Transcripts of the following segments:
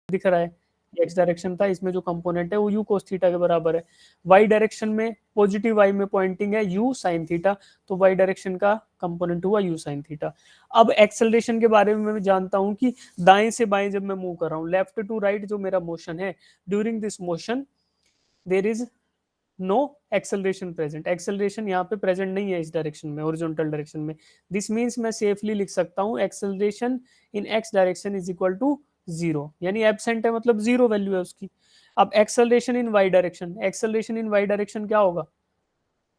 दिख रहा है, एक्स डायरेक्शन था, इसमें जो कंपोनेंट है वो यू कोस थीटा के बराबर है। वाई डायरेक्शन में पॉजिटिव वाई में पॉइंटिंग है यू साइन थीटा, तो वाई डायरेक्शन का कंपोनेंट हुआ यू साइन थीटा। अब एक्सेलरेशन के बारे में मैं जानता हूं कि दाएं से बाएं जब मैं मूव कर रहा हूं, लेफ्ट टू राइट जो मेरा मोशन है, during this motion there is no acceleration present, acceleration यहाँ पे प्रेजेंट नहीं है इस डायरेक्शन में, हॉरिजॉन्टल डायरेक्शन में। दिस मीन्स मैं सेफली लिख सकता हूँ acceleration in X direction is equal to zero, यानी एब्सेंट है मतलब जीरो वैल्यू है उसकी। अब acceleration in Y direction, acceleration in Y direction क्या होगा,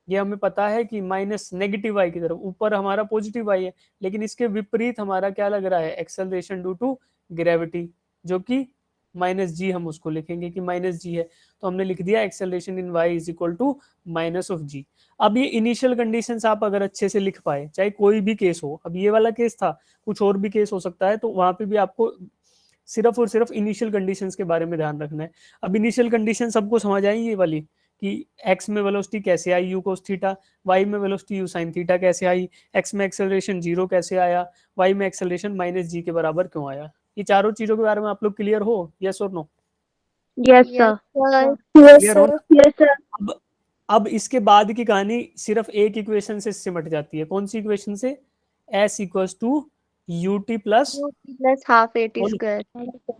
ये हमें पता है कि माइनस नेगेटिव वाई की तरफ, ऊपर हमारा पॉजिटिव वाई है, लेकिन इसके विपरीत हमारा क्या लग रहा है, एक्सेलरेशन ड्यू टू ग्रेविटी, जो कि माइनस जी, हम उसको लिखेंगे कि माइनस जी है, तो हमने लिख दिया acceleration in Y is equal to minus of G. अब ये इनिशियल कंडीशंस आप अगर अच्छे से लिख पाए, चाहे कोई भी केस हो, अब ये वाला केस था, कुछ और भी केस हो सकता है, तो वहां पे भी आपको सिर्फ और सिर्फ इनिशियल कंडीशंस के बारे में ध्यान रखना है। अब इनिशियल कंडीशन सबको समझ आई ये वाली, कि x में वेलोसिटी कैसे आई u cos थीटा, y में वेलोसिटी u sin थीटा कैसे आई, x में एक्सेलरेशन जीरो कैसे आया, y में एक्सेलरेशन माइनस जी के बराबर क्यों आया। ये चारों चीजों के बारे में आप लोग क्लियर हो, यस और नो? Yes sir. क्लियर हो ना? अब इसके बाद की कहानी सिर्फ एक इक्वेशन से सिमट जाती है, कौन सी इक्वेशन से, s equals to U T plus plus half A T square.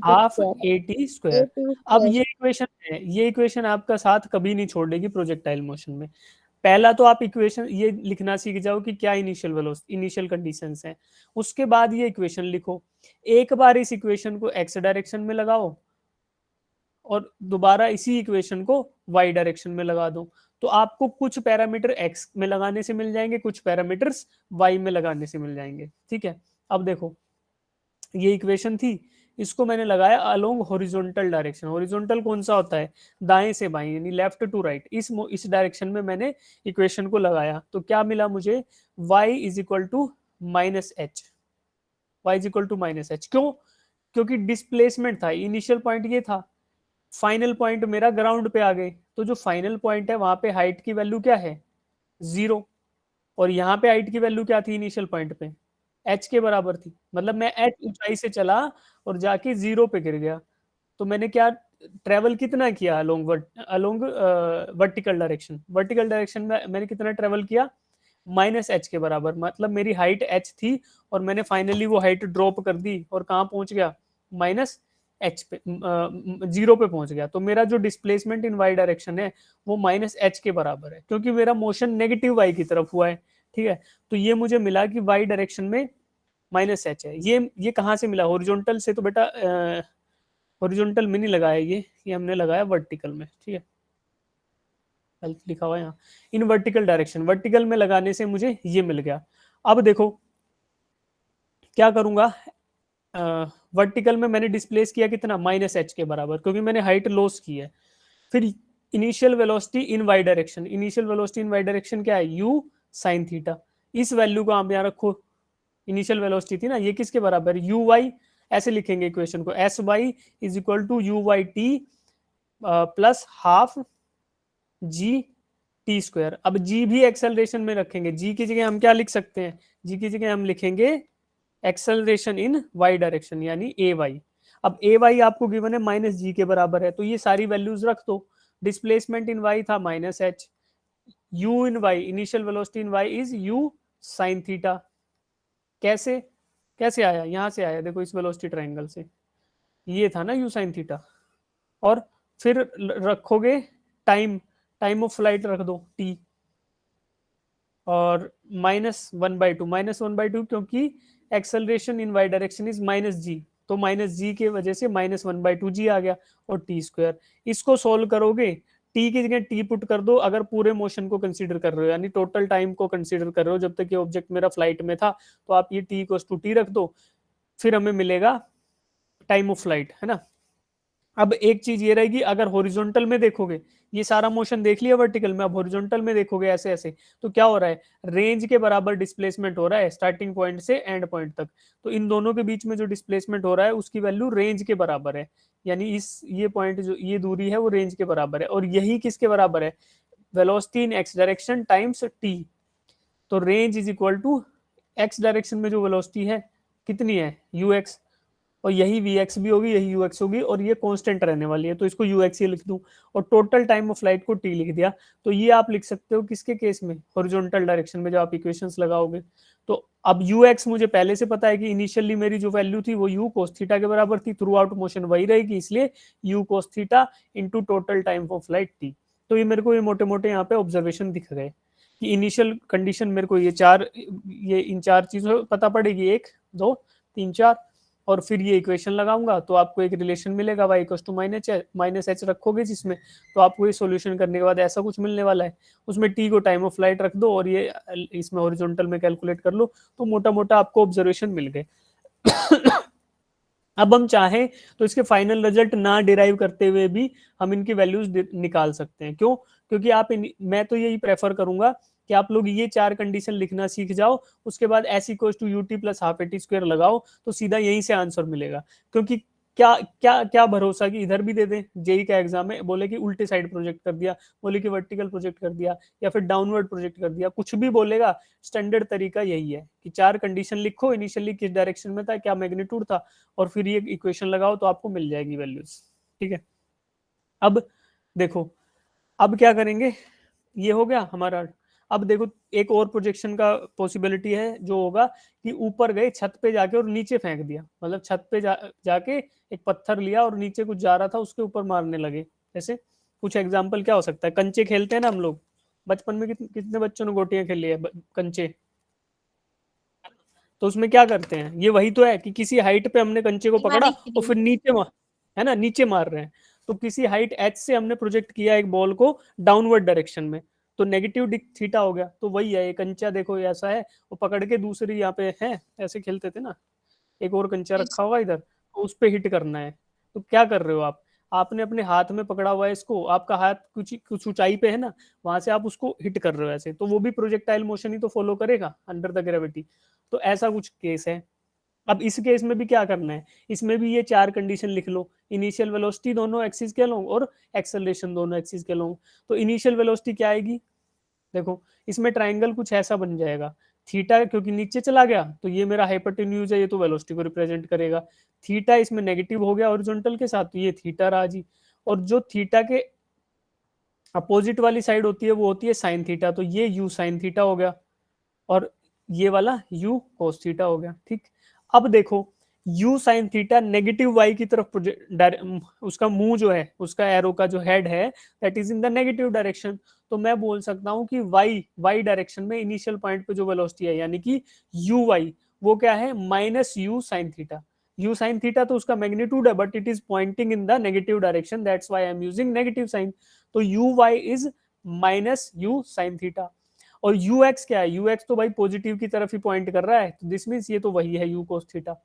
Half A T square. अब ये इक्वेशन है, ये इक्वेशन आपका साथ कभी नहीं छोड़ेगी प्रोजेक्टाइल मोशन में। पहला तो आप इक्वेशन ये लिखना सीख जाओ कि क्या इनिशियल वेलोसिटी, इनिशियल कंडीशंस हैं, उसके बाद ये इक्वेशन लिखो। एक बार इस इक्वेशन को एक्स डायरेक्शन में लगाओ और दोबारा इसी इक्वेशन को वाई डायरेक्शन में लगा दो, तो आपको कुछ पैरामीटर एक्स में लगाने से मिल जाएंगे, कुछ पैरामीटर्स वाई में लगाने से मिल जाएंगे। ठीक है, अब देखो ये इक्वेशन थी, इसको मैंने लगाया अलोंग हॉरिजॉन्टल डायरेक्शन। हॉरिजॉन्टल कौन सा होता है, दाएं से बाएं, यानी लेफ्ट टू राइट। इस डायरेक्शन में मैंने इक्वेशन को लगाया, तो क्या मिला मुझे, y is equal to minus H, Y is equal to minus H. क्यों, क्योंकि डिस्प्लेसमेंट था, इनिशियल पॉइंट ये था, फाइनल पॉइंट मेरा ग्राउंड पे आ गए, तो जो फाइनल पॉइंट है वहां पे हाइट की वैल्यू क्या है, जीरो, और यहाँ पे हाइट की वैल्यू क्या थी इनिशियल पॉइंट पे, एच के बराबर थी, मतलब मैं एच ऊंचाई से चला और जाके जीरो पे गिर गया, तो मैंने क्या ट्रेवल कितना किया along along vertical direction, vertical direction में मैंने कितना ट्रेवल किया, माइनस एच के बराबर, मतलब मेरी हाइट एच थी और मैंने फाइनली वो हाइट ड्रॉप कर दी और कहाँ पहुंच गया, माइनस एच पे, जीरो पे पहुंच गया, तो मेरा जो डिस्प्लेसमेंट इन वाई डायरेक्शन है वो माइनस एच के बराबर है, क्योंकि मेरा मोशन नेगेटिव वाई की तरफ हुआ है। ठीक है, तो ये मुझे मिला कि वाई डायरेक्शन में माइनस एच है। ये कहाँ से मिला, हॉरिजॉन्टल से, तो बेटा हॉरिजॉन्टल में नहीं लगाया ये हमने लगाया वर्टिकल में। ठीक है, लिखा हुआ है यहाँ इन वर्टिकल डायरेक्शन, वर्टिकल में लगाने से मुझे ये मिल गया। अब देखो क्या करूंगा, वर्टिकल में मैंने डिस्प्लेस किया कितना, माइनस एच के बराबर, क्योंकि मैंने हाइट लॉस की है। फिर initial velocity in Y direction, initial velocity in Y direction क्या है, यू साइन थीटा, इस वैल्यू को आप यहाँ रखो, इनिशियल वेलोसिटी थी ना, ये किसके बराबर, यू वाई, ऐसे लिखेंगे इक्वेशन को, S Y is equal to U Y T plus half G T square. अब जी भी एक्सेलरेशन में रखेंगे, जी की जगह हम क्या लिख सकते हैं, जी की जगह हम लिखेंगे एक्सेलरेशन इन वाई डायरेक्शन, यानी ए वाई। अब ए वाई आपको गिवन है माइनस जी के बराबर है, तो ये सारी वैल्यूज रख दो। डिस्प्लेसमेंट इन वाई था minus H, U in Y, initial velocity in Y is U sine theta. कैसे, कैसे आया, यहां से आया, देखो इस वेलोसिटी ट्रायंगल से, ये था ना यू साइन थीटा, और फिर रखोगे टाइम, टाइम ऑफ फ्लाइट रख दो टी, और minus one by two, minus one by two, क्योंकि acceleration in Y direction is minus G, तो माइनस जी के वजह से minus one by two G आ गया, और टी स्क्वायर। इसको सोल्व करोगे, टी की जगह टी पुट कर दो, अगर पूरे मोशन को कंसीडर कर रहे हो, यानी टोटल टाइम को कंसीडर कर रहे हो जब तक ये ऑब्जेक्ट मेरा फ्लाइट में था, तो आप ये टी इक्वल्स टू टी रख दो, फिर हमें मिलेगा टाइम ऑफ फ्लाइट, है ना। अब एक चीज ये रहेगी, अगर हॉरिजॉन्टल में देखोगे, ये सारा मोशन देख लिया वर्टिकल में, अब हॉरिजॉन्टल में देखोगे ऐसे ऐसे, तो क्या हो रहा है, रेंज के बराबर डिस्प्लेसमेंट हो रहा है स्टार्टिंग पॉइंट से एंड पॉइंट तक, तो इन दोनों के बीच में जो डिस्प्लेसमेंट हो रहा है उसकी वैल्यू रेंज के बराबर है, यानी इस ये पॉइंट जो ये दूरी है वो रेंज के बराबर है, और यही किसके बराबर है, velocity in X direction times T. तो range is equal to X direction में जो वेलोसिटी है कितनी है, यू एक्स, और यही Vx भी होगी, यही Ux होगी, और ये कांस्टेंट रहने वाली है, तो इसको Ux ही लिख दूं, और टोटल टाइम ऑफ फ्लाइट को T लिख दिया। तो ये आप लिख सकते हो किसके केस में, हॉरिजॉन्टल डायरेक्शन में जब आप इक्वेशंस लगाओगे। तो अब Ux मुझे पहले से पता है कि इनिशियली मेरी जो वैल्यू थी वो u cos थीटा के बराबर थी, थ्रू आउट मोशन वही रहेगी, इसलिए u cos theta into total time of flight t। तो ये मेरे को ये मोटे मोटे यहाँ पे ऑब्जर्वेशन दिख गए कि इनिशियल कंडीशन मेरे को ये इन चार चीजों पता पड़ेगी, 1 2 3 4, और फिर ये इक्वेशन लगाऊंगा तो आपको एक रिलेशन मिलेगा y equal to minus H रखोगे जिसमें, तो आपको ये सॉल्यूशन करने के बाद ऐसा कुछ मिलने वाला है। उसमें t को टाइम ऑफ फ्लाइट रख दो और ये इसमें हॉरिजॉन्टल में कैलकुलेट कर लो, तो मोटा मोटा आपको ऑब्जर्वेशन मिल गए। अब हम चाहें तो इसके फाइनल रिजल्ट ना डिराइव करते हुए भी हम इनकी वैल्यूज निकाल सकते हैं। क्यों? क्योंकि मैं तो यही प्रेफर करूंगा कि आप लोग ये चार कंडीशन लिखना सीख जाओ, उसके बाद S equal to U T plus half A T square लगाओ, तो सीधा यहीं से आंसर मिलेगा। क्योंकि क्या क्या क्या भरोसा कि इधर भी दे दें, जेई का एग्जाम है, बोले कि उल्टे साइड प्रोजेक्ट कर दिया, बोले कि वर्टिकल प्रोजेक्ट कर दिया, या फिर डाउनवर्ड प्रोजेक्ट कर दिया, कुछ भी बोलेगा, स्टैंडर्ड तरीका यही है कि चार कंडीशन लिखो, इनिशियली किस डायरेक्शन में था, क्या मैग्नीट्यूड था, और फिर ये इक्वेशन लगाओ तो आपको मिल जाएगी वैल्यूज। ठीक है, अब देखो, अब क्या करेंगे, ये हो गया हमारा। अब देखो एक और प्रोजेक्शन का पॉसिबिलिटी है जो होगा कि ऊपर गए छत पे जाके और नीचे फेंक दिया, मतलब छत पे जाके एक पत्थर लिया और नीचे कुछ जा रहा था उसके ऊपर मारने लगे। ऐसे कुछ एग्जाम्पल क्या हो सकता है, कंचे खेलते हैं ना हम लोग बचपन में, कितने बच्चों ने गोटियां खेली है कंचे, तो उसमें क्या करते हैं, ये वही तो है कि किसी हाइट पे हमने कंचे को पकड़ा और फिर नीचे है ना, नीचे मार रहे हैं। तो किसी हाइट h से हमने प्रोजेक्ट किया एक बॉल को डाउनवर्ड डायरेक्शन में, तो नेगेटिव थीटा हो गया। तो वही है, ये कंचा देखो ऐसा है, वो पकड़ के दूसरी यहाँ पे है, ऐसे खेलते थे ना, एक और कंचा रखा होगा इधर, तो उस पे हिट करना है। तो क्या कर रहे हो आप, आपने अपने हाथ में पकड़ा हुआ है इसको, आपका हाथ कुछ कुछ ऊंचाई पे है ना, वहां से आप उसको हिट कर रहे हो ऐसे, तो वो भी प्रोजेक्टाइल मोशन ही तो फॉलो करेगा अंडर द ग्रेविटी। तो ऐसा कुछ केस है। अब इस केस में भी क्या करना है, इसमें भी ये चार कंडीशन लिख लो, इनिशियल वेलोसिटी दोनों एक्सिस के लोग और एक्सेलरेशन दोनों एक्सिस के लोग। तो इनिशियल वेलोसिटी क्या आएगी, देखो इसमें ट्राइंगल कुछ ऐसा बन जाएगा, थीटा क्योंकि नीचे चला गया तो ये मेरा हाइपोटेन्यूज है, ये तो वेलोसिटी को रिप्रेजेंट करेगा। थीटा इसमें नेगेटिव हो गया हॉरिजॉन्टल के साथ, तो ये थीटा रहा जी। और जो थीटा के अपोजिट वाली साइड होती है वो होती है साइन थीटा, तो ये यू साइन थीटा हो गया, और ये वाला यू कोस थीटा हो गया। ठीक, अब देखो U sine theta negative Y की तरफ उसका मुंह जो है, उसका एरो का जो हेड है that is in the negative direction. तो मैं बोल सकता हूं कि वाई डायरेक्शन में इनिशियल पॉइंट पे जो वेलोसिटी है यानी कि यू वाई, वो क्या है, minus U sine theta. U sine theta तो उसका मैग्नीट्यूड है but it is pointing in the negative direction, that's why I am using negative sign. तो U Y is minus U sine theta. और U X क्या है, you x तो भाई positive की तरफ ही पॉइंट कर रहा है, तो दिस मीन्स ये तो वही है U cos theta.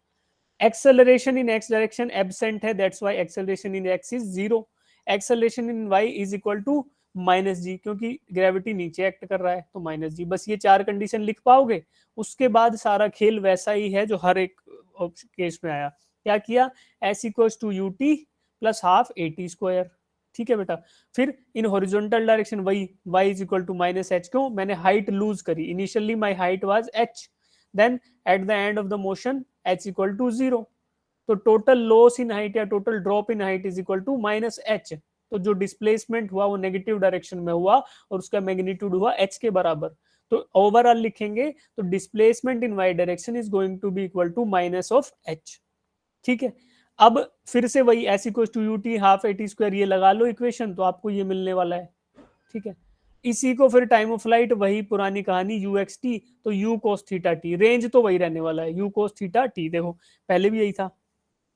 Acceleration in X direction absent है, that's why acceleration in X is zero. Acceleration in Y is equal to minus G, क्योंकि ग्रेविटी नीचे एक्ट कर रहा है तो माइनस जी। बस ये चार कंडीशन लिख पाओगे, उसके बाद सारा खेल वैसा ही है जो हर एक केस में आया। क्या किया, S equal to U T plus half A T square. ठीक है बेटा, फिर इन हॉरिजॉन्टल डायरेक्शन वही y is equal to minus H, क्यों, मैंने हाइट लूज करी, initially my height was h, then at the end of the motion h equal to 0। तो total loss in height या total drop in height is equal to minus H. तो जो displacement हुआ वो negative direction में हुआ और उसका मैग्नीट्यूड हुआ h के बराबर। तो ओवरऑल लिखेंगे तो displacement in y direction is going to be equal to minus of h। ठीक है, अब फिर से वही S equal to U T half A T square ये लगा लो इक्वेशन, तो आपको ये मिलने वाला है। ठीक है, इसी को फिर टाइम ऑफ फ्लाइट वही पुरानी कहानी यू एक्स टी, तो you cos theta T, range तो वही रहने वाला है यू कोस थीटा टी। देखो पहले भी यही था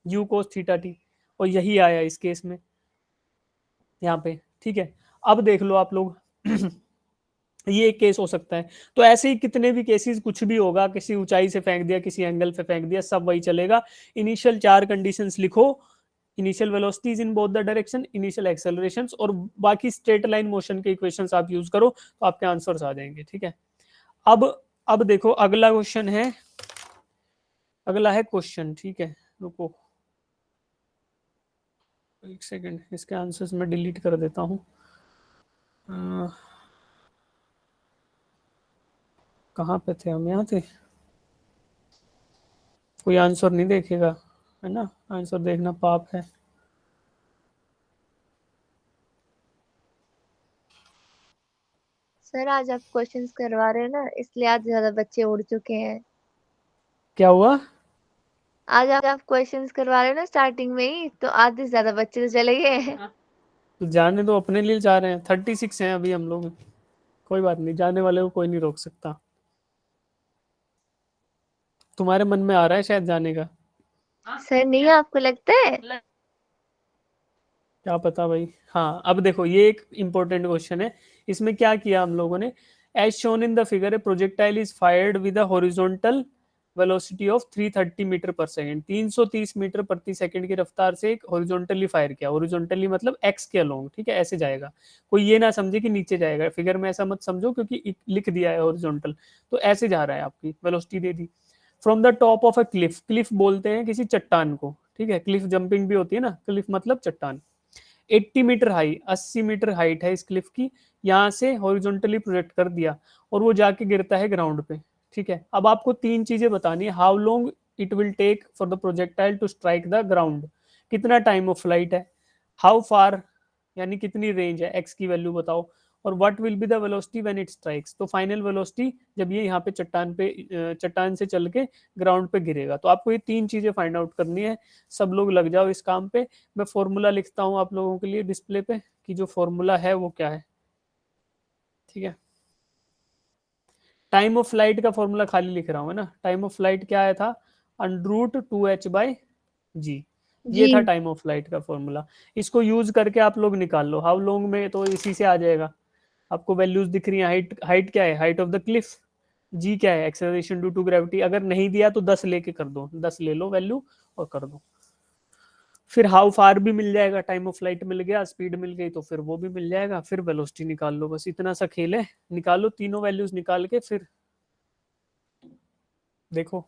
यू कोस थीटा टी, और यही आया इस केस में यहाँ पे। ठीक है, अब देख लो आप लोग ये एक केस हो सकता है। तो ऐसे ही कितने भी केसेस कुछ भी होगा, किसी ऊंचाई से फेंक दिया, किसी एंगल पे फेंक दिया, सब वही चलेगा। इनिशियल चार कंडीशंस लिखो, initial velocities in both the direction, initial accelerations, और बाकी स्ट्रेट लाइन मोशन के इक्वेशंस आप यूज करो तो आपके आंसर्स आ जाएंगे। ठीक है, अब देखो अगला क्वेश्चन है, अगला है क्वेश्चन। ठीक है, रुको एक सेकेंड, इसके आंसर्स मैं डिलीट कर देता हूँ। कहाँ पे थे हम, यहाँ थे, कोई आंसर नहीं देखेगा। है ना, आंसर देखना पाप है। सर आज आप क्वेश्चंस करवा रहे हैं ना, इसलिए आज ज्यादा बच्चे उड़ चुके हैं। क्या हुआ? आज आप क्वेश्चंस करवा रहे हो ना स्टार्टिंग में ही, तो आधे से ज्यादा बच्चे तो चले गए हैं। तो जाने दो, अपने लिए जा रहे हैं। 36 हैं अभी हम लोग, कोई बात नहीं, जाने वाले को कोई नहीं रोक सकता। तुम्हारे मन में आ रहा है शायद जाने का। सर नहीं आपको लगता है? क्या पता भाई। हाँ, अब देखो ये एक इंपॉर्टेंट क्वेश्चन है। इसमें क्या किया हम लोगों ने, as shown in the figure, a projectile is fired with a horizontal velocity of 330 metre per second. 330 metre प्रति सेकंड की रफ्तार से एक हॉरिजॉन्टली फायर किया। हॉरिजॉन्टली मतलब एक्स के अलोंग, ठीक है, ऐसे जाएगा। कोई ये ना समझे कि नीचे जाएगा, फिगर में ऐसा मत समझो, क्योंकि लिख दिया है हॉरिजॉन्टल, तो ऐसे जा रहा है, आपकी velocity they the. From the top of a cliff, Cliff बोलते हैं किसी चट्टान को, ठीक है, क्लिफ जंपिंग भी होती है ना, क्लिफ मतलब चट्टान। 80 मीटर हाई, 80 मीटर हाइट है इस क्लिफ की, यहाँ से हॉरिजॉन्टली प्रोजेक्ट कर दिया और वो जाके गिरता है ग्राउंड पे। ठीक है, अब आपको तीन चीजें बतानी है। How long it will take for the projectile to strike the ground, कितना टाइम ऑफ फ्लाइट है। हाउ फार, यानी कितनी रेंज है, एक्स की वैल्यू बताओ। और what will be the velocity when it strikes, तो फाइनल वेलोसिटी जब ये यहाँ पे चट्टान से चल के ग्राउंड पे गिरेगा। तो आपको ये तीन चीजें फाइंड आउट करनी है। सब लोग लग जाओ इस काम पे। मैं फॉर्मूला लिखता हूँ आप लोगों के लिए डिस्प्ले पे, कि जो फॉर्मूला है वो क्या है। ठीक है, टाइम ऑफ फ्लाइट का फॉर्मूला खाली लिख रहा हूँ, है ना। टाइम ऑफ फ्लाइट क्या आया था, √2h/g, ये जी। था टाइम ऑफ फ्लाइट का फॉर्मूला। इसको यूज करके आप लोग निकाल लो हाउ लॉन्ग में, तो इसी से आ जाएगा। आपको वैल्यूज दिख रही है। हाइट, हाइट क्या है, हाइट ऑफ द क्लिफ। जी क्या है, एक्सेलरेशन ड्यू टू ग्रेविटी। अगर नहीं दिया तो 10 लेके कर दो, 10 ले लो वैल्यू और कर दो। फिर हाउ फार भी मिल जाएगा, टाइम ऑफ फ्लाइट मिल गया, स्पीड मिल गई तो फिर वो भी मिल जाएगा। फिर वेलोसिटी निकाल लो, बस इतना सा खेल है। निकालो तीनों वैल्यूज निकाल के फिर देखो।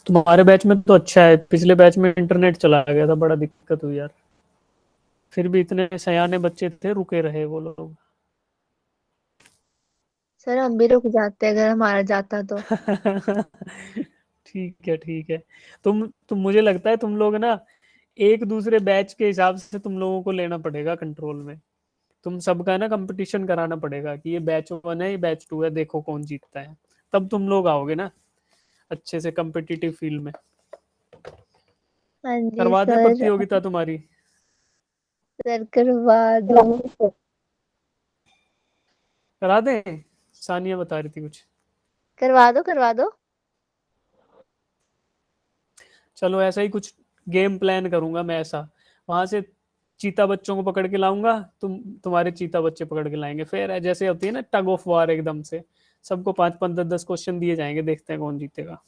तुम्हारे बैच में तो अच्छा है, पिछले बैच में इंटरनेट चला गया था, बड़ा दिक्कत हुई यार। फिर भी इतने सयाने बच्चे थे, रुके रहे वो लोग। सर हम भी रुक जाते अगर हमारा जाता तो। ठीक है, ठीक है। तुम मुझे लगता है तुम लोग ना, एक दूसरे बैच के हिसाब से तुम लोगों को लेना पड़ेगा कंट्रोल में। तुम सबका ना कंपटीशन कराना पड़ेगा कि ये बैच 1 है, ये बैच 2 है, देखो कौन जीतता है। तब तुम लोग आओगे ना अच्छे से कंपिटिटिव फील्ड में। हाँ जी करवा दे सर। प्रतियोगिता तुम्हारी। सर करवा दो। करा दे। सानिया बता रही थी कुछ। करवा दो करवा दो। चलो ऐसा ही कुछ गेम प्लान करूंगा मैं ऐसा। वहां से चीता बच्चों को पकड़ के लाऊंगा, तुम्हारे चीता बच्चे पकड़ के लाएंगे। फिर जैसे होती है ना टग ऑफ वार, एकदम से सबको 5-5, 10-10 क्वेश्चन दिए जाएंगे, देखते हैं कौन जीतेगा।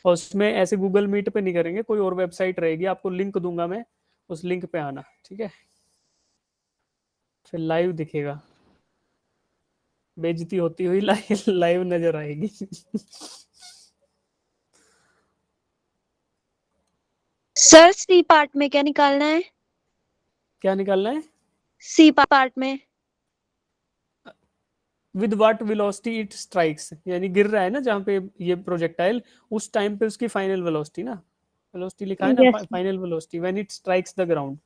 और उसमें ऐसे गूगल मीट पे नहीं करेंगे, कोई और वेबसाइट रहेगी, आपको लिंक दूंगा मैं, उस लिंक पे आना, ठीक है। फिर लाइव दिखेगा, बेइज्जती होती हुई लाइव लाइव नजर आएगी। सर सी पार्ट में क्या निकालना है? क्या निकालना है? सी पार्ट में with what velocity it strikes, यानी गिर रहा है ना जहाँ पे ये प्रोजेक्टाइल, उस टाइम पे उसकी फाइनल वेलोसिटी ना। वेलोसिटी लिखा है ना, yes. Final velocity when it strikes the ground.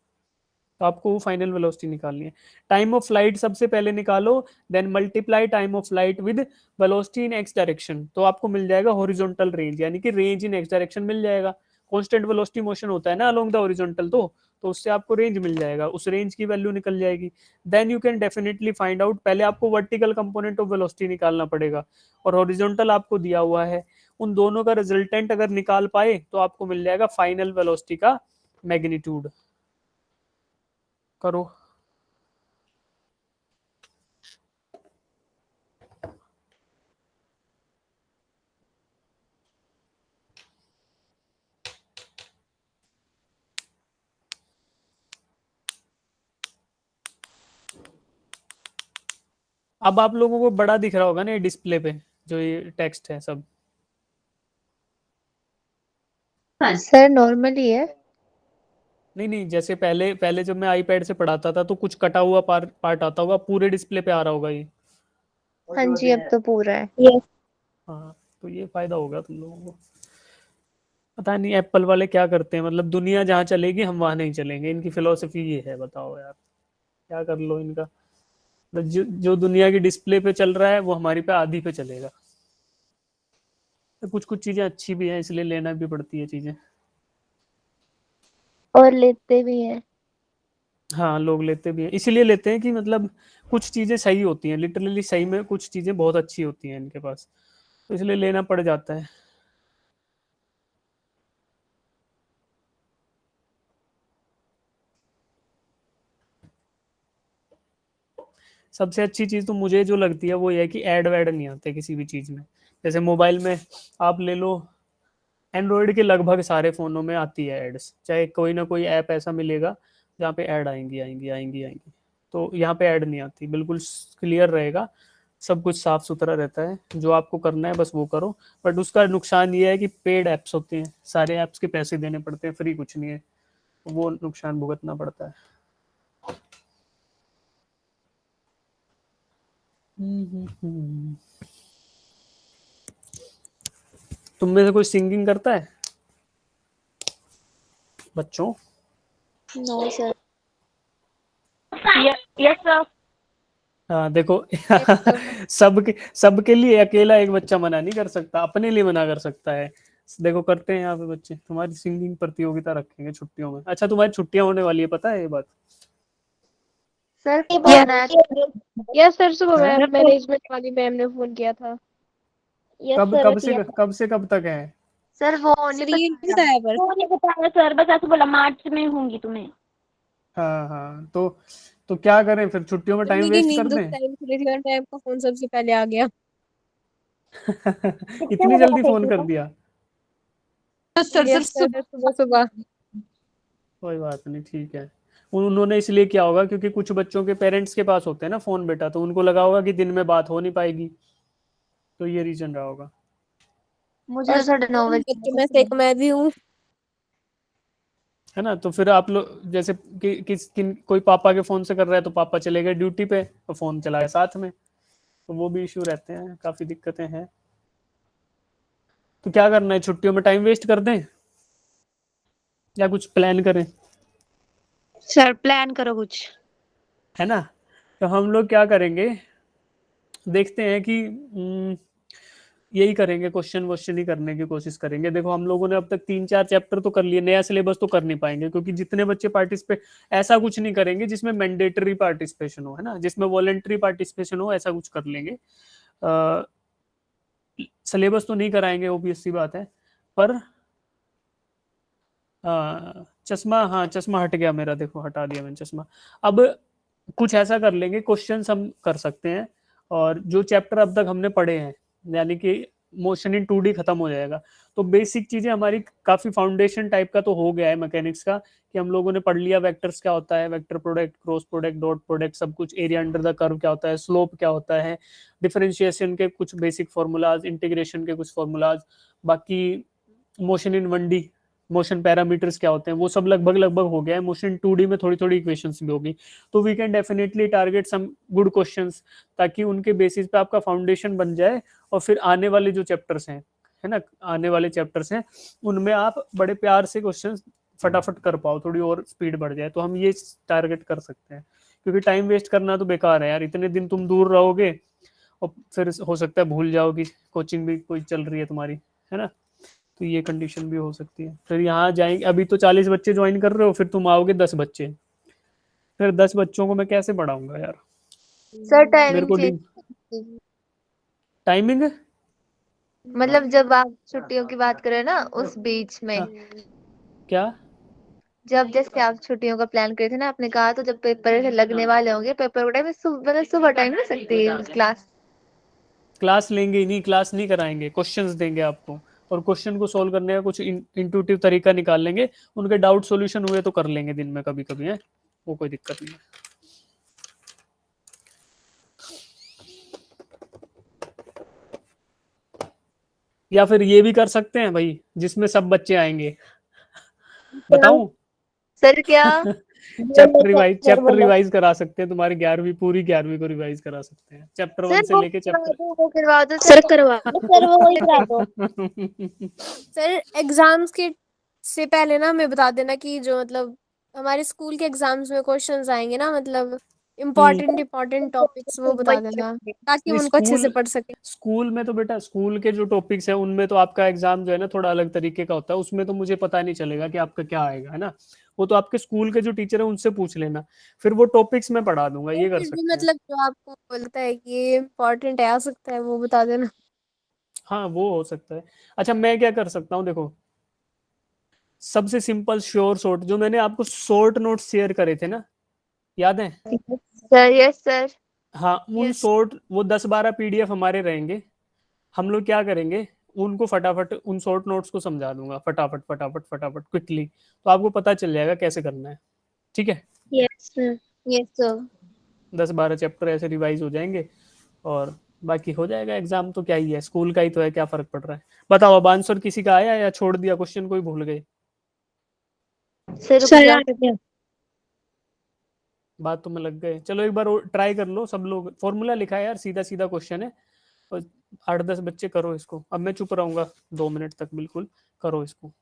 तो आपको वो फाइनल वेलोसिटी निकालनी है। टाइम ऑफ फ्लाइट सबसे पहले निकालो, then multiply time of flight with velocity in X direction, तो आपको मिल जाएगा हॉरिजॉन्टल रेंज, यानी कि रेंज इन एक्स डायरेक्शन मिल जाएगा। कांस्टेंट वेलोसिटी मोशन होता है ना अलोंग द हॉरिजॉन्टल, तो उससे आपको रेंज मिल जाएगा, उस रेंज की वैल्यू निकल जाएगी। Then you can definitely find out, पहले आपको वर्टिकल कंपोनेंट ऑफ वेलोसिटी निकालना पड़ेगा और हॉरिजॉन्टल आपको दिया हुआ है। उन दोनों का रिजल्टेंट अगर निकाल पाए तो आपको मिल जाएगा फाइनल वेलोसिटी का मैग्नीट्यूड। करो। अब आप लोगों को बड़ा दिख रहा होगा ना ये डिस्प्ले पे, जो ये टेक्स्ट है सब। सर नॉर्मल ही है। नहीं नहीं, जैसे पहले पहले जब मैं आईपैड से पढ़ाता था तो कुछ कटा हुआ पार्ट आता होगा, पूरे डिस्प्ले पे आ रहा होगा ये। हाँ जी, अब तो पूरा है। यस हाँ, तो ये फायदा होगा तुम लोगों को। पता नहीं एप्पल वाले क्या करते हैं, मतलब दुनिया जहाँ चलेगी हम वहां नहीं चलेंगे, इनकी फिलोसफी ये है। बताओ यार, क्या कर लो इनका। मतलब जो दुनिया की डिस्प्ले पे चल रहा है वो हमारी पे आधी पे चलेगा। तो कुछ कुछ चीजें अच्छी भी हैं, इसलिए लेना भी पड़ती है चीजें। और लेते भी हैं। हाँ, लोग लेते भी हैं, इसीलिए लेते हैं कि मतलब कुछ चीजें सही होती हैं, लिटरली सही में कुछ चीजें बहुत अच्छी होती हैं इनके पास, तो इसलिए लेना पड़ जाता है। सबसे अच्छी चीज तो मुझे जो लगती है वो ये है कि ऐड वैड नहीं आते किसी भी चीज में। जैसे मोबाइल में आप ले लो, एंड्रॉयड के लगभग सारे फोनों में आती है एड्स, चाहे कोई ना कोई ऐप ऐसा मिलेगा जहाँ पे ऐड आएंगी आएंगी आएंगी आएंगी। तो यहाँ पे ऐड नहीं आती, बिल्कुल क्लियर रहेगा, सब कुछ साफ सुथरा रहता है, जो आपको करना है बस वो करो। बट उसका नुकसान ये है कि पेड ऐप्स होते हैं, सारे ऐप्स के पैसे देने पड़ते हैं, फ्री कुछ नहीं है, वो नुकसान भुगतना पड़ता है। तुम में से कोई सिंगिंग करता है बच्चों? No sir. Yes sir. हाँ देखो सबके लिए अकेला एक बच्चा मना नहीं कर सकता, अपने लिए मना कर सकता है। देखो करते हैं यहाँ पे बच्चे, तुम्हारी सिंगिंग प्रतियोगिता रखेंगे छुट्टियों में। अच्छा, तुम्हारी छुट्टियां होने वाली है, पता है ये बात? सर फोन आया। यस सर, सुबह है? मैनेजमेंट वाली मैम ने फोन किया था। यस कब सर, कब से कब से कब तक है? सर वो नहीं सर ये नहीं बताया। बताया पर। वो नहीं बताया सर, बस ऐसे बोला मार्च में होंगी तुम्हें। हाँ हाँ, तो क्या करें फिर, छुट्टियों में तो टाइम मेरी वेस्ट कर नींद उस दें? टाइम खुली थी और मैम का फोन सबसे पहले आ गया। कितने इतनी बजे जल्दी तक फोन कर है? दिया? Sir yes sir. सुबह सुबह। कोई बात नहीं, ठीक है। उन्होंने इसलिए किया होगा क्योंकि कुछ बच्चों के पेरेंट्स के पास होते हैं ना फोन बेटा, तो उनको लगा होगा कि दिन में बात हो नहीं पाएगी, तो ये रीजन रहा होगा। मुझे और तो 9:30 बच्चों में से एक मैं भी हूँ। है ना, तो फिर आप लोग जैसे कोई पापा के फोन से कर रहा है तो पापा चले गए ड्यूटी पे तो फोन चला गया साथ में, तो वो भी इश्यू रहते हैं, काफी दिक्कतें हैं। तो क्या करना है, छुट्टियों में टाइम वेस्ट कर दें या कुछ प्लान करें? सर प्लान करो कुछ। है ना, तो हम लोग क्या करेंगे, देखते हैं कि यही करेंगे, क्वेश्चन वोश्चन ही करने की कोशिश करेंगे। देखो हम लोगों ने अब तक 3-4 चैप्टर तो कर लिए, नया सिलेबस तो कर नहीं पाएंगे क्योंकि जितने बच्चे पार्टिसिपेट, ऐसा कुछ नहीं करेंगे जिसमें मैंडेटरी पार्टिसिपेशन हो, है ना, जिसमें वॉलेंट्री पार्टिसिपेशन हो, ऐसा कुछ कर लेंगे। सिलेबस तो नहीं कराएंगे, ओबीएस सी बात है, पर चश्मा, हाँ चश्मा हट गया मेरा, देखो हटा दिया मैंने चश्मा। अब कुछ ऐसा कर लेंगे, क्वेश्चंस हम कर सकते हैं, और जो चैप्टर अब तक हमने पढ़े हैं, यानी कि मोशन इन 2D खत्म हो जाएगा, तो बेसिक चीजें हमारी काफी फाउंडेशन टाइप का तो हो गया है मैकेनिक्स का, कि हम लोगों ने पढ़ लिया वेक्टर्स क्या होता है, vector product, cross product, dot product, सब कुछ, एरिया अंडर द कर्व क्या होता है, स्लोप क्या होता है, डिफरेंशिएशन के कुछ बेसिक फॉर्मूलाज, इंटीग्रेशन के कुछ फॉर्मूलाज, बाकी motion in 1D, motion parameters क्या होते हैं, वो सब लगभग लगभग हो गया है। मोशन 2D में थोड़ी थोड़ी इक्वेशंस भी होगी, तो we can definitely target some good questions, ताकि उनके बेसिस पे आपका फाउंडेशन बन जाए, और फिर आने वाले जो चैप्टर्स हैं, है ना, आने वाले चैप्टर्स हैं उनमें आप बड़े प्यार से क्वेश्चंस फटाफट कर पाओ, थोड़ी और स्पीड बढ़ जाए, तो हम ये टारगेट कर सकते हैं। क्योंकि टाइम वेस्ट करना तो बेकार है यार, इतने दिन तुम दूर रहोगे और फिर हो सकता है भूल जाओ कि कोचिंग भी कोई चल रही है तुम्हारी, है ना, तो ये कंडीशन भी हो सकती है। फिर यहाँ जाएंगे, अभी तो 40 बच्चे ज्वाइन कर रहे हो, फिर तुम आओगे 10 बच्चे, फिर 10 बच्चों को मैं कैसे पढ़ाऊंगा यार? सर मेरे टाइमिंग को चेंज। टाइमिंग, मतलब जब आप छुट्टियों की बात करें ना उस बीच में, हाँ, क्या? जब जैसे आप छुट्टियों का प्लान करे थे ना, आपने कहा तो जब पेपर लगने वाले होंगे, पेपर के टाइम मतलब सुबह टाइम ले सकती है क्लास। क्लास लेंगे ही नहीं, क्लास नहीं कराएंगे, क्वेश्चंस देंगे आपको, और क्वेश्चन को सोल्व करने का कुछ इंट्यूटिव तरीका निकाल लेंगे, उनके डाउट सॉल्यूशन हुए तो कर लेंगे दिन में कभी कभी, है वो कोई दिक्कत नहीं है। या फिर ये भी कर सकते हैं भाई, जिसमें सब बच्चे आएंगे, बताऊं? सर क्या? चैप्टर रिवाइज करा सकते हैं, तुम्हारी 11वीं पूरी 11वीं को रिवाइज करा सकते हैं, चैप्टर 1 सर से वो लेके करवा चैप्टर दो, वो करवा दो सर करवा दो, सर वो वही करा दो। सर एग्जाम्स के से पहले ना हमें बता देना कि जो मतलब हमारे स्कूल के एग्जाम्स में क्वेश्चंस आएंगे ना, मतलब इम्पोर्टेंट टॉपिक्स, वो बता देना ताकि हम नहीं, उनको अच्छे से पढ़ सकें। स्कूल में तो बेटा, स्कूल के जो टॉपिक्स है उनमें तो आपका एग्जाम जो है ना थोड़ा अलग तरीके का होता है, उसमें तो मुझे पता नहीं चलेगा कि आपका क्या आएगा, है ना। वो तो आपके स्कूल के जो टीचर है उनसे पूछ लेना, फिर वो टॉपिक्स में पढ़ा दूंगा, ये कर फिर भी सकते हैं। मतलब जो आपको बोलता है कि ये इम्पोर्टेंट है, आ सकता है, वो बता देना। हाँ वो हो सकता है। अच्छा मैं क्या कर सकता हूँ, देखो सबसे सिंपल श्योर शॉर्ट, जो मैंने आपको शॉर्ट नोट शेयर करे थे ना, याद है? सर। Yes sir. हाँ उन यस। शॉर्ट, वो 10-12 पीडीएफ हमारे रहेंगे, हम लोग क्या करेंगे, उनको फटाफट उन शॉर्ट नोट्स को समझा दूंगा, फटाफट फटाफट फटाफट क्विकली, तो आपको पता चल जाएगा कैसे करना है, ठीक है। Yes sir. Yes sir. 10-12 chapter ऐसे रिवाइज हो जाएंगे, और बाकी हो जाएगा एग्जाम, तो क्या ही है, स्कूल का ही तो है, क्या फर्क पड़ रहा है। बताओ अब आंसर किसी का आया या छोड़ दिया, क्वेश्चन कोई भूल गए? सर रुक सर जा। आ गया। बात तो में लग गए, चलो एक बार ट्राई कर लो सब लोग, फॉर्मूला लिखा है यार, सीधा सीधा क्वेश्चन है, और 8-10 बच्चे करो इसको, अब मैं चुप रहूंगा 2 मिनट तक, बिल्कुल करो इसको।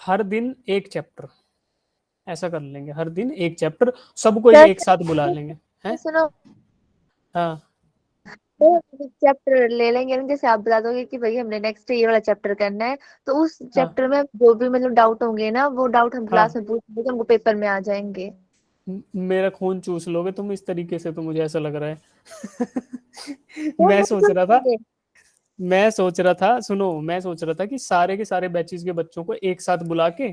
हर दिन एक चैप्टर, ऐसा कर लेंगे, हर दिन एक चैप्टर, सबको ही सर एक साथ बुला लेंगे, हैं? सुनो, हाँ चैप्टर ले लेंगे ना, जैसे आप बता दोगे कि भाई हमने नेक्स्ट ये वाला चैप्टर करना है, तो उस हाँ चैप्टर में जो भी मतलब डाउट होंगे ना, वो डाउट हम क्लास हाँ। में पूछेंगे तो हमको पेपर में आ जाएंगे। मेरा खून चूस लोगे तुम इस तरीके से, तो मुझे ऐसा लग रहा है। तो मैं वो सोच क्यों रहा था, करेंगे? सुनो मैं सोच रहा था कि सारे के सारे बैचेस के बच्चों को एक साथ बुला के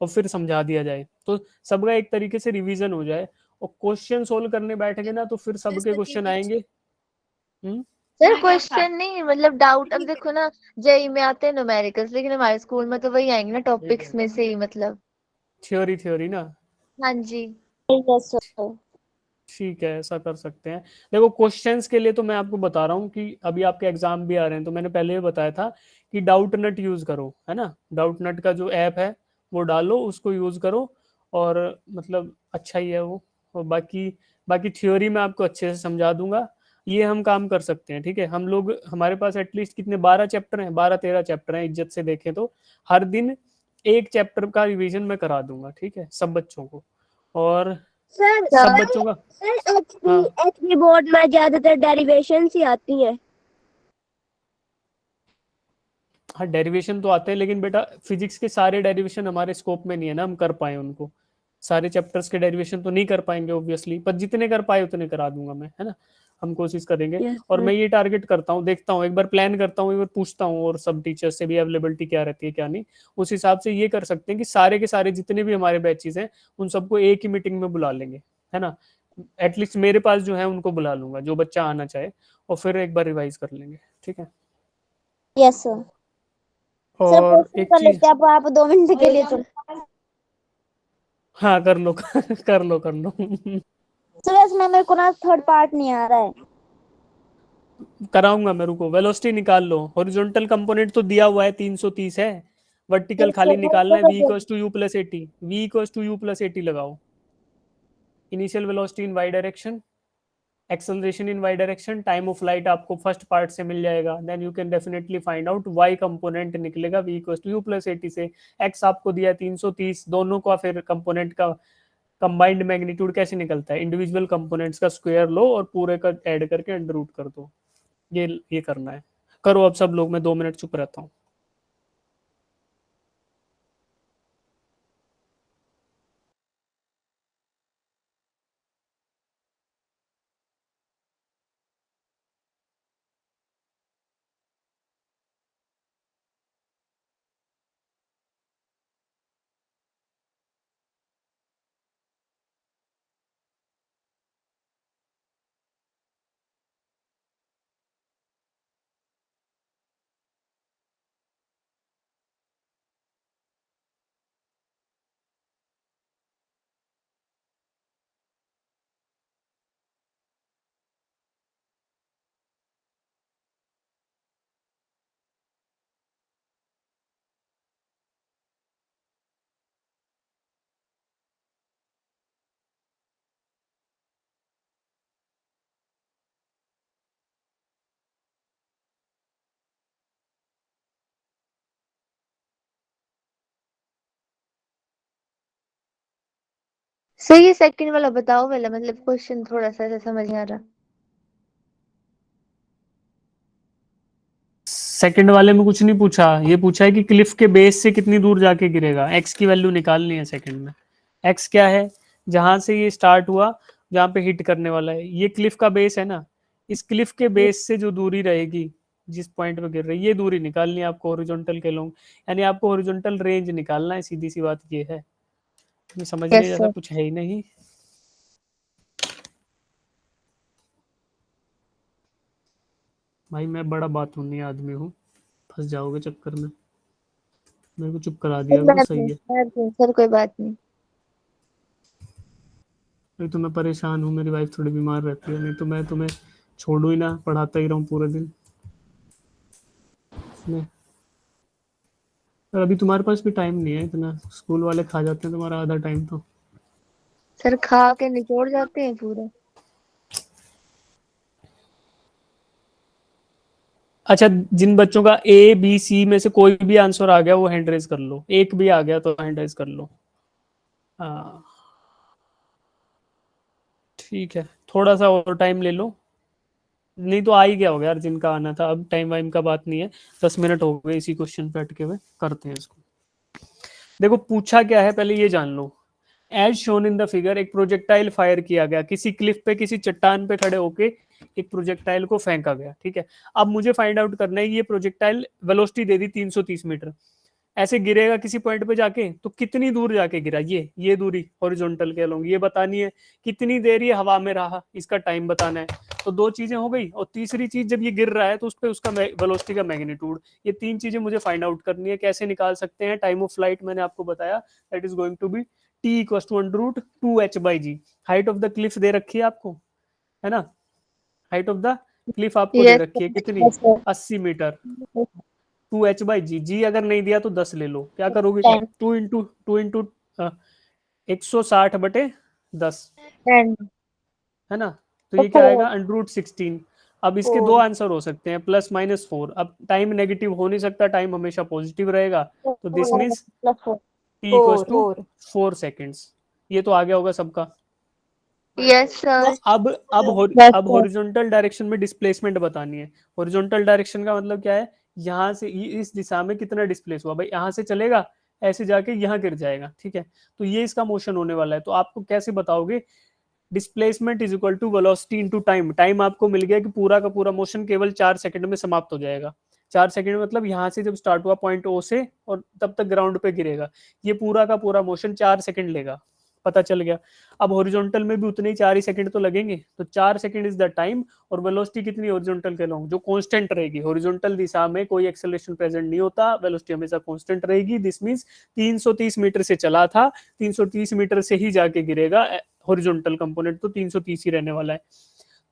और फिर समझा दिया जाए, तो सबका एक तरीके से रिवीजन हो जाए, और क्वेश्चन सोल्व करने बैठेंगे ना तो फिर सबके जैसे क्वेश्चन कि आएंगे। हम्म। सर क्वेश्चन नहीं, मतलब डाउट, अब देखो ना, जेई में आते हैं न्यूमेरिकल्स, लेकिन हमारे स्कूल में तो वही आएंगे ना टॉपिक्स में से ही, मतलब। थ्योरी थ्योरी ना। हाँ जी। Yes sir. ठीक है, ऐसा कर सकते हैं। देखो क्वेश्चंस के लिए तो मैं आपको बता रहा हूँ कि अभी आपके एग्जाम भी आ रहे हैं, तो मैंने पहले भी बताया था कि डाउट नट यूज करो, है ना। डाउट नट का जो ऐप है वो डालो, उसको यूज करो, और मतलब अच्छा ही है वो। और बाकी बाकी थ्योरी मैं आपको अच्छे से समझा दूंगा, ये हम काम कर सकते हैं, ठीक है। हम लोग, हमारे पास एटलीस्ट कितने 12 चैप्टर हैं, 12-13 चैप्टर हैं इज्जत से देखें तो, हर दिन एक चैप्टर का रिवीजन मैं करा दूंगा, ठीक है, सब बच्चों को। और सर सब सर बच्चों का। सर हाँ एचपी बोर्ड में ज्यादातर डेरिवेशंस ही आती हैं। हाँ, डेरिवेशन तो आते हैं, लेकिन बेटा फिजिक्स के सारे डेरिवेशन हमारे स्कोप में नहीं है ना, हम कर पाए उनको, सारे चैप्टर्स के डेरिवेशन तो नहीं कर पाएंगे ऑब्वियसली, पर जितने कर पाए उतने करा दूंगा मैं, है ना। हम कोशिश करेंगे, यस और सर। मैं ये टारगेट करता हूँ, देखता हूँ, एक बार प्लान करता हूँ, एक बार पूछता हूँ, और सब टीचर्स से भी अवेलेबिलिटी क्या रहती है क्या नहीं, उस हिसाब से ये कर सकते हैं कि सारे के सारे जितने भी हमारे बैचेस हैं उन सबको एक ही मीटिंग में बुला लेंगे, है ना। एटलीस्ट मेरे पास जो है उनको बुला लूंगा, जो बच्चा आना चाहे, और फिर एक बार रिवाइज कर लेंगे, ठीक है। Yes sir. सर और क्वेश्चन एक कर चीज, लेते हैं आप 2 मिनट के लिए तो। हाँ कर लो, कर लो कर लो। सर इसमें मेरे को ना थर्ड पार्ट नहीं आ रहा है। कराऊंगा मैं, रुको, वेलोसिटी निकाल लो, हॉरिजॉन्टल कंपोनेंट तो दिया हुआ है 330 है, वर्टिकल यस खाली निकालना है, v sir. Equals to U plus 80, v equals to U plus 80 लगाओ। Initial velocity in Y direction, acceleration in Y direction, time of light आपको फर्स्ट पार्ट से मिल जाएगा, then you can definitely find out Y component निकलेगा v equals to U plus 80 से। x आपको दिया 330, दोनों का फिर कंपोनेंट का कंबाइंड मैग्नीट्यूड कैसे निकलता है, इंडिविजुअल कंपोनेंट्स का स्क्वायर लो और पूरे का ऐड करके अंडर रूट कर दो, ये करना है। करो अब सब लोग, मैं 2 मिनट चुप रहता हूँ। सर ये सेकंड वाला बताओ पहले, मतलब क्वेश्चन थोड़ा सा ऐसा समझ नहीं आ रहा। सेकंड वाले में कुछ नहीं पूछा, ये पूछा है कि क्लिफ के बेस से कितनी दूर जाके गिरेगा, एक्स की वैल्यू निकालनी है सेकंड में। एक्स क्या है, जहां से ये स्टार्ट हुआ, जहां पे हिट करने वाला है, ये क्लिफ का बेस है ना, इस क्लिफ के बेस से जो दूरी रहेगी, जिस पॉइंट पे गिर रही है, ये दूरी निकालनी है आपको हॉरिजॉन्टल के लॉन्ग, यानी आपको हॉरिजॉन्टल रेंज निकालना है, सीधी सी बात ये है। ये समझने यस जैसा सर। कुछ है ही नहीं। भाई मैं बड़ा बातूनी आदमी हूँ, फंस जाओगे चक्कर में, मेरे को चुप करा दिया मैं करो, सही है। सर कोई बात नहीं। नहीं तो मैं परेशान हूँ, मेरी वाइफ थोड़ी बीमार रहती है, नहीं तो मैं तुम्हें छोड़ू ही ना, पढ़ाता ही रहूँ पूरे दिन इसमें। पर अभी तुम्हारे पास भी टाइम नहीं है इतना, स्कूल वाले खा जाते हैं तुम्हारा आधा टाइम तो। सर खा के निचोड़ जाते हैं पूरा। अच्छा, जिन बच्चों का ए बी सी में से कोई भी आंसर आ गया वो हैंड रेज कर लो, एक भी आ गया तो हैंड रेज कर लो। हाँ ठीक है, थोड़ा सा और टाइम ले लो, नहीं तो आ ही गया होगा यार जिनका आना था, अब टाइम वाइम का बात नहीं है, 10 मिनट हो गए इसी क्वेश्चन पे अटके हुए, करते हैं इसको। देखो पूछा क्या है पहले ये जान लो। As shown in the figure, एक प्रोजेक्टाइल फायर किया गया किसी क्लिफ पे, किसी चट्टान पे खड़े होके एक प्रोजेक्टाइल को फेंका गया, ठीक है। अब मुझे फाइंड आउट करना है ये प्रोजेक्टाइल वेलोसिटी दे दी 330 मीटर, ऐसे गिरेगा किसी पॉइंट पे जाके तो कितनी दूर जाके गिरा, ये दूरी हॉरिजॉन्टल के अलोंग ये बतानी है, कितनी देर ये हवा में रहा इसका टाइम बताना है। तो दो चीजें हो गई, और तीसरी चीज जब ये गिर रहा है तो उस पर उसका वेलोसिटी का मैग्नीट्यूड, ये तीन चीजें मुझे फाइंड आउट करनी है। कैसे निकाल सकते हैं, टाइम ऑफ फ्लाइट मैंने आपको बताया, that is going to be T equal to √2h/g। Height of the cliff दे रखी है आपको, है ना, हाइट ऑफ द क्लिफ आपको दे यस रखी है कितनी, सर। 80 मीटर। 2h/g, जी अगर नहीं दिया तो 10 ले लो, क्या करोगे, टेन। 2 into 160/10, ten. है ना। तो ये क्या आएगा, √16। अब इसके दो आंसर हो सकते हैं, +-4। अब टाइम नेगेटिव हो नहीं सकता, टाइम हमेशा पॉजिटिव रहेगा, तो this means T equal to 4 seconds. ये तो आ गया होगा सबका। यस तो सर। अब हॉरिजॉन्टल डायरेक्शन में डिस्प्लेसमेंट बतानी है। हॉरिजॉन्टल डायरेक्शन का मतलब क्या है, यहाँ से इस दिशा में कितना डिस्प्लेस हुआ, भाई यहाँ से चलेगा ऐसे जाके यहाँ गिर जाएगा, ठीक है। तो ये इसका मोशन होने वाला है, तो आपको कैसे बताओगे, displacement is equal to velocity into time. Time आपको मिल गया कि पूरा का पूरा मोशन केवल 4 सेकंड में समाप्त हो जाएगा। 4 सेकंड मतलब यहाँ से जब स्टार्ट हुआ पॉइंट ओ से और तब तक ग्राउंड पे गिरेगा, ये पूरा का पूरा मोशन 4 सेकंड लेगा, पता चल गया। अब हॉरिजॉन्टल में भी उतने ही 4 ही सेकंड तो लगेंगे, तो 4 सेकंड इज द टाइम, और वेलोसिटी कितनी हॉरिजॉन्टल के लॉन्ग, जो कांस्टेंट रहेगी, हॉरिजॉन्टल दिशा में कोई एक्सेलरेशन प्रेजेंट नहीं होता, वेलोसिटी हमेशा कांस्टेंट रहेगी। दिस मींस 330 मीटर से चला था, 330 मीटर से ही जाके गिरेगा, हॉरिजॉन्टल कंपोनेंट तो 330 ही रहने वाला है।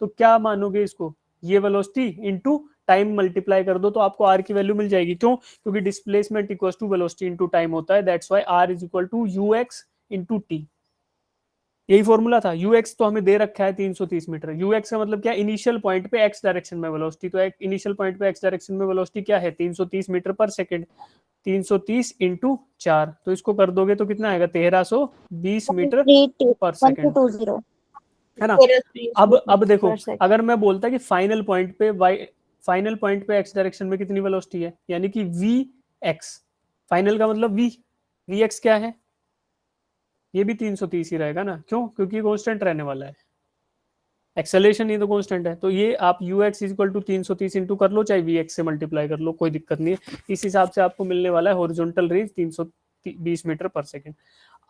तो क्या मानोगे इसको, ये वेलोसिटी इनटू टाइम मल्टीप्लाई कर दो तो आपको आर की वैल्यू मिल जाएगी। क्यों, क्योंकि displacement equal to velocity into time होता है, that's why R is equal to U X into T. यही फॉर्मूला था। यूएक्स तो हमें दे रखा है 330 मीटर, यूएक्स का मतलब क्या, इनिशियल पॉइंट पे एक्स डायरेक्शन में वेलोसिटी, तो इनिशियल पॉइंट पे एक्स डायरेक्शन में वेलोसिटी क्या है, 330 मीटर पर सेकंड, 330 इंटू 4, तो इसको कर दोगे तो कितना आएगा, 1320 मीटर पर सेकंड, 1320 है ना। अब देखो, अगर मैं बोलता कि फाइनल पॉइंट पे एक्स डायरेक्शन में कितनी वेलोसिटी है, यानी कि वी एक्स, फाइनल का मतलब वी एक्स क्या है, ये भी 330 ही रहेगा ना, क्यों, क्योंकि कांस्टेंट रहने वाला है, एक्सेलरेशन ये तो कांस्टेंट है। तो ये आप U X is equal to 330 into कर लो, चाहे वी एक्स से मल्टीप्लाई कर लो, कोई दिक्कत नहीं है। इस हिसाब से आपको मिलने वाला है horizontal range 320 metre per second.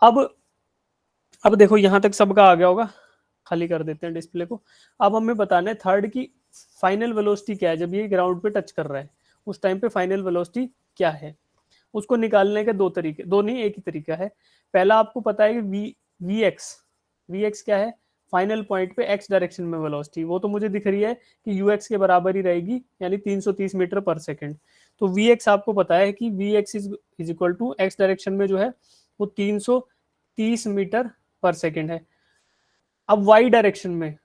अब देखो यहाँ तक सबका आ गया होगा, खाली कर देते हैं डिस्प्ले को। अब हमें बताना है थर्ड की फाइनल वेलोसिटी क्या है, जब ये ग्राउंड पे टच कर रहा है उस टाइम पे फाइनल वेलोसिटी क्या है। उसको निकालने के दो तरीके, दो नहीं एक ही तरीका है। पहला आपको पता है कि वी एक्स क्या है, फाइनल पॉइंट पे एक्स डायरेक्शन में वेलोसिटी, वो तो मुझे दिख रही है कि यू एक्स के बराबर ही रहेगी, यानी 330 मीटर पर सेकंड। तो वी एक्स आपको पता है कि V X is equal to X direction में जो है वो 330 मीटर पर सेकंड है। अब वाई डायरेक्शन में,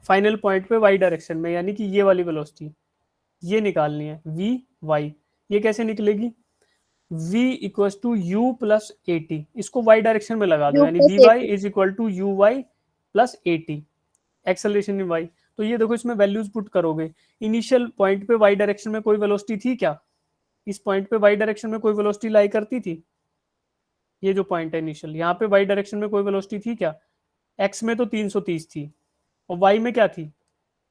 फाइनल पॉइंट पे वाई डायरेक्शन में, यानी कि ये वाली वेलोसिटी ये निकालनी है, वी वाई। ये कैसे निकलेगी, v equals to u plus A T, इसको y डायरेक्शन में लगा दो, U यानी plus vy AT। Is equal to U Y plus A T, acceleration in y। तो ये देखो इसमें वैल्यूज पुट करोगे, इनिशियल पॉइंट पे y डायरेक्शन में कोई वेलोसिटी थी क्या? इस पॉइंट पे y डायरेक्शन में कोई वेलोसिटी लाई करती थी? ये जो पॉइंट है इनिशियल, यहाँ पे y डायरेक्शन में कोई वेलोसिटी थी क्या? x में तो 330 थी, और y में क्या थी?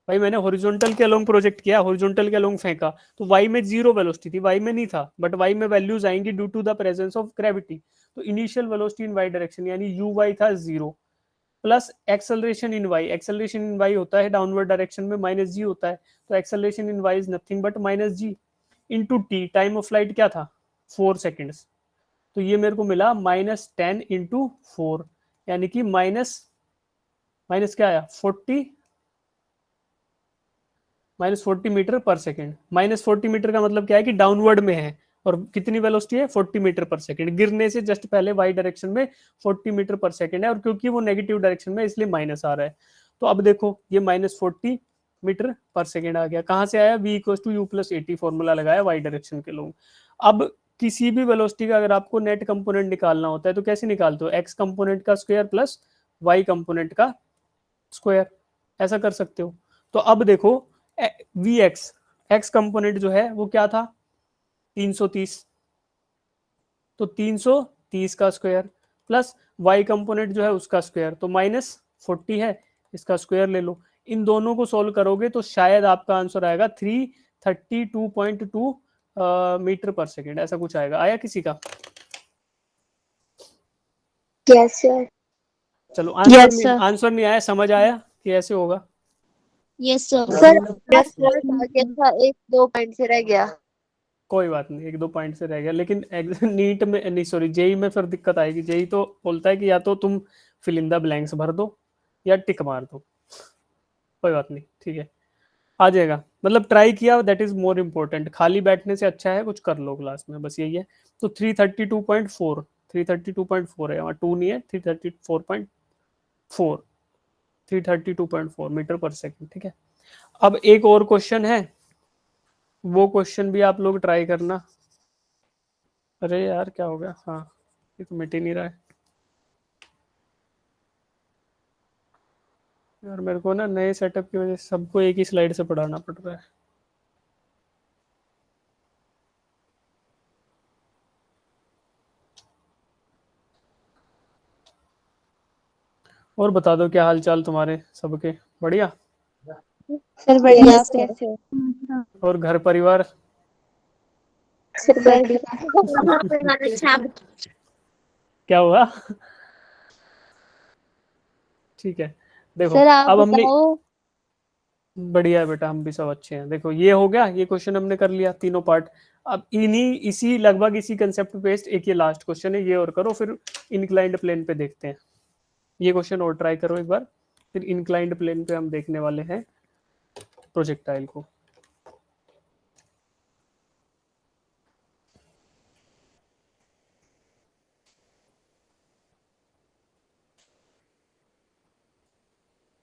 भाई मैंने हॉरिजॉन्टल के अलोंग प्रोजेक्ट किया, हॉरिजॉन्टल के अलोंग फेंका, तो y में जीरो वेलोसिटी थी, y में नहीं था, बट y में वैल्यूज आएंगी due to the presence of gravity. तो initial velocity in y direction यानी यू वाई था zero, plus acceleration in y, acceleration in y होता है डाउनवर्ड डायरेक्शन में माइनस जी होता है, तो acceleration in y is nothing but minus G into T, time of flight क्या था? 4 सेकेंड्स, तो ये मेरे को मिला -10 इंटू 4, यानी कि माइनस माइनस क्या आया 40, -40 मीटर पर सेकेंड। -40 मीटर का मतलब क्या है कि डाउनवर्ड में है, और कितनी वेलोसिटी है 40 मीटर पर सेकेंड, गिरने से जस्ट पहले वाई डायरेक्शन में 40 मीटर पर सेकेंड है, और क्योंकि वो नेगेटिव डायरेक्शन में इसलिए माइनस आ रहा है। तो अब देखो ये -40 मीटर पर सेकेंड आ गया, कहाँ से आया? v equal to U plus A T, formula लगाया वाई डायरेक्शन के लोग। अब किसी भी वेलोसिटी का अगर आपको नेट कंपोनेंट निकालना होता है तो कैसे निकालते हो? एक्स कंपोनेंट का स्क्वायर प्लस वाई कंपोनेंट का स्क्वायर, ऐसा कर सकते हो। तो अब देखो वी एक्स, एक्स कंपोनेंट जो है वो क्या था? 330, तो 330 का स्क्वायर प्लस वाई कंपोनेंट जो है उसका स्क्वायर, तो -40 है, इसका स्क्वायर ले लो। इन दोनों को सोल्व करोगे तो शायद आपका आंसर आएगा 332.2 मीटर पर सेकेंड, ऐसा कुछ आएगा। आया किसी का? Yes sir. चलो Yes, sir. आंसर नहीं आया, समझ आया कि ऐसे होगा? Yes, sir. Sir yes sir था कि था, एक दो पॉइंट से रह गया। कोई बात नहीं, एक दो पॉइंट से रह गया, लेकिन नीट में नहीं, सॉरी जेई में फिर दिक्कत आएगी। जेई तो बोलता है कि या तो तुम फिल इन द ब्लैंक्स भर दो या टिक मार दो, कोई बात नहीं, ठीक है, आ जाएगा। मतलब ट्राई किया, दैट इज मोर इम्पोर्टेंट, खाली बैठने से अच्छा है कुछ कर लो क्लास में, बस यही है। तो 332.4, 332.4 है, वहाँ 2 नहीं है, 334.4, 332.4 मीटर पर सेकेंड, ठीक है। अब एक और क्वेश्चन है, वो क्वेश्चन भी आप लोग ट्राई करना। अरे यार क्या हो गया? हाँ, ये तो मिट ही नहीं रहा है यार, मेरे को ना नए सेटअप की वजह से सबको एक ही स्लाइड से पढ़ाना पड़ रहा है। और बता दो क्या हाल चाल तुम्हारे सबके? बढ़िया? सर बढ़िया, Yes, आप sir. कैसे हो? और घर परिवार? सर बढ़िया। क्या हुआ? ठीक है, देखो सर आप अब हमने, बताओ। बढ़िया है बेटा, हम भी सब अच्छे हैं। देखो ये हो गया, ये क्वेश्चन हमने कर लिया तीनों पार्ट। अब इन्हीं इसी लगभग इसी कंसेप्ट बेस्ड एक ये लास्ट क्वेश्चन है, ये और करो, फिर इंक्लाइंड प्लेन पे देखते हैं। ये क्वेश्चन और ट्राई करो एक बार, फिर इंक्लाइंड प्लेन पे हम देखने वाले हैं प्रोजेक्टाइल को।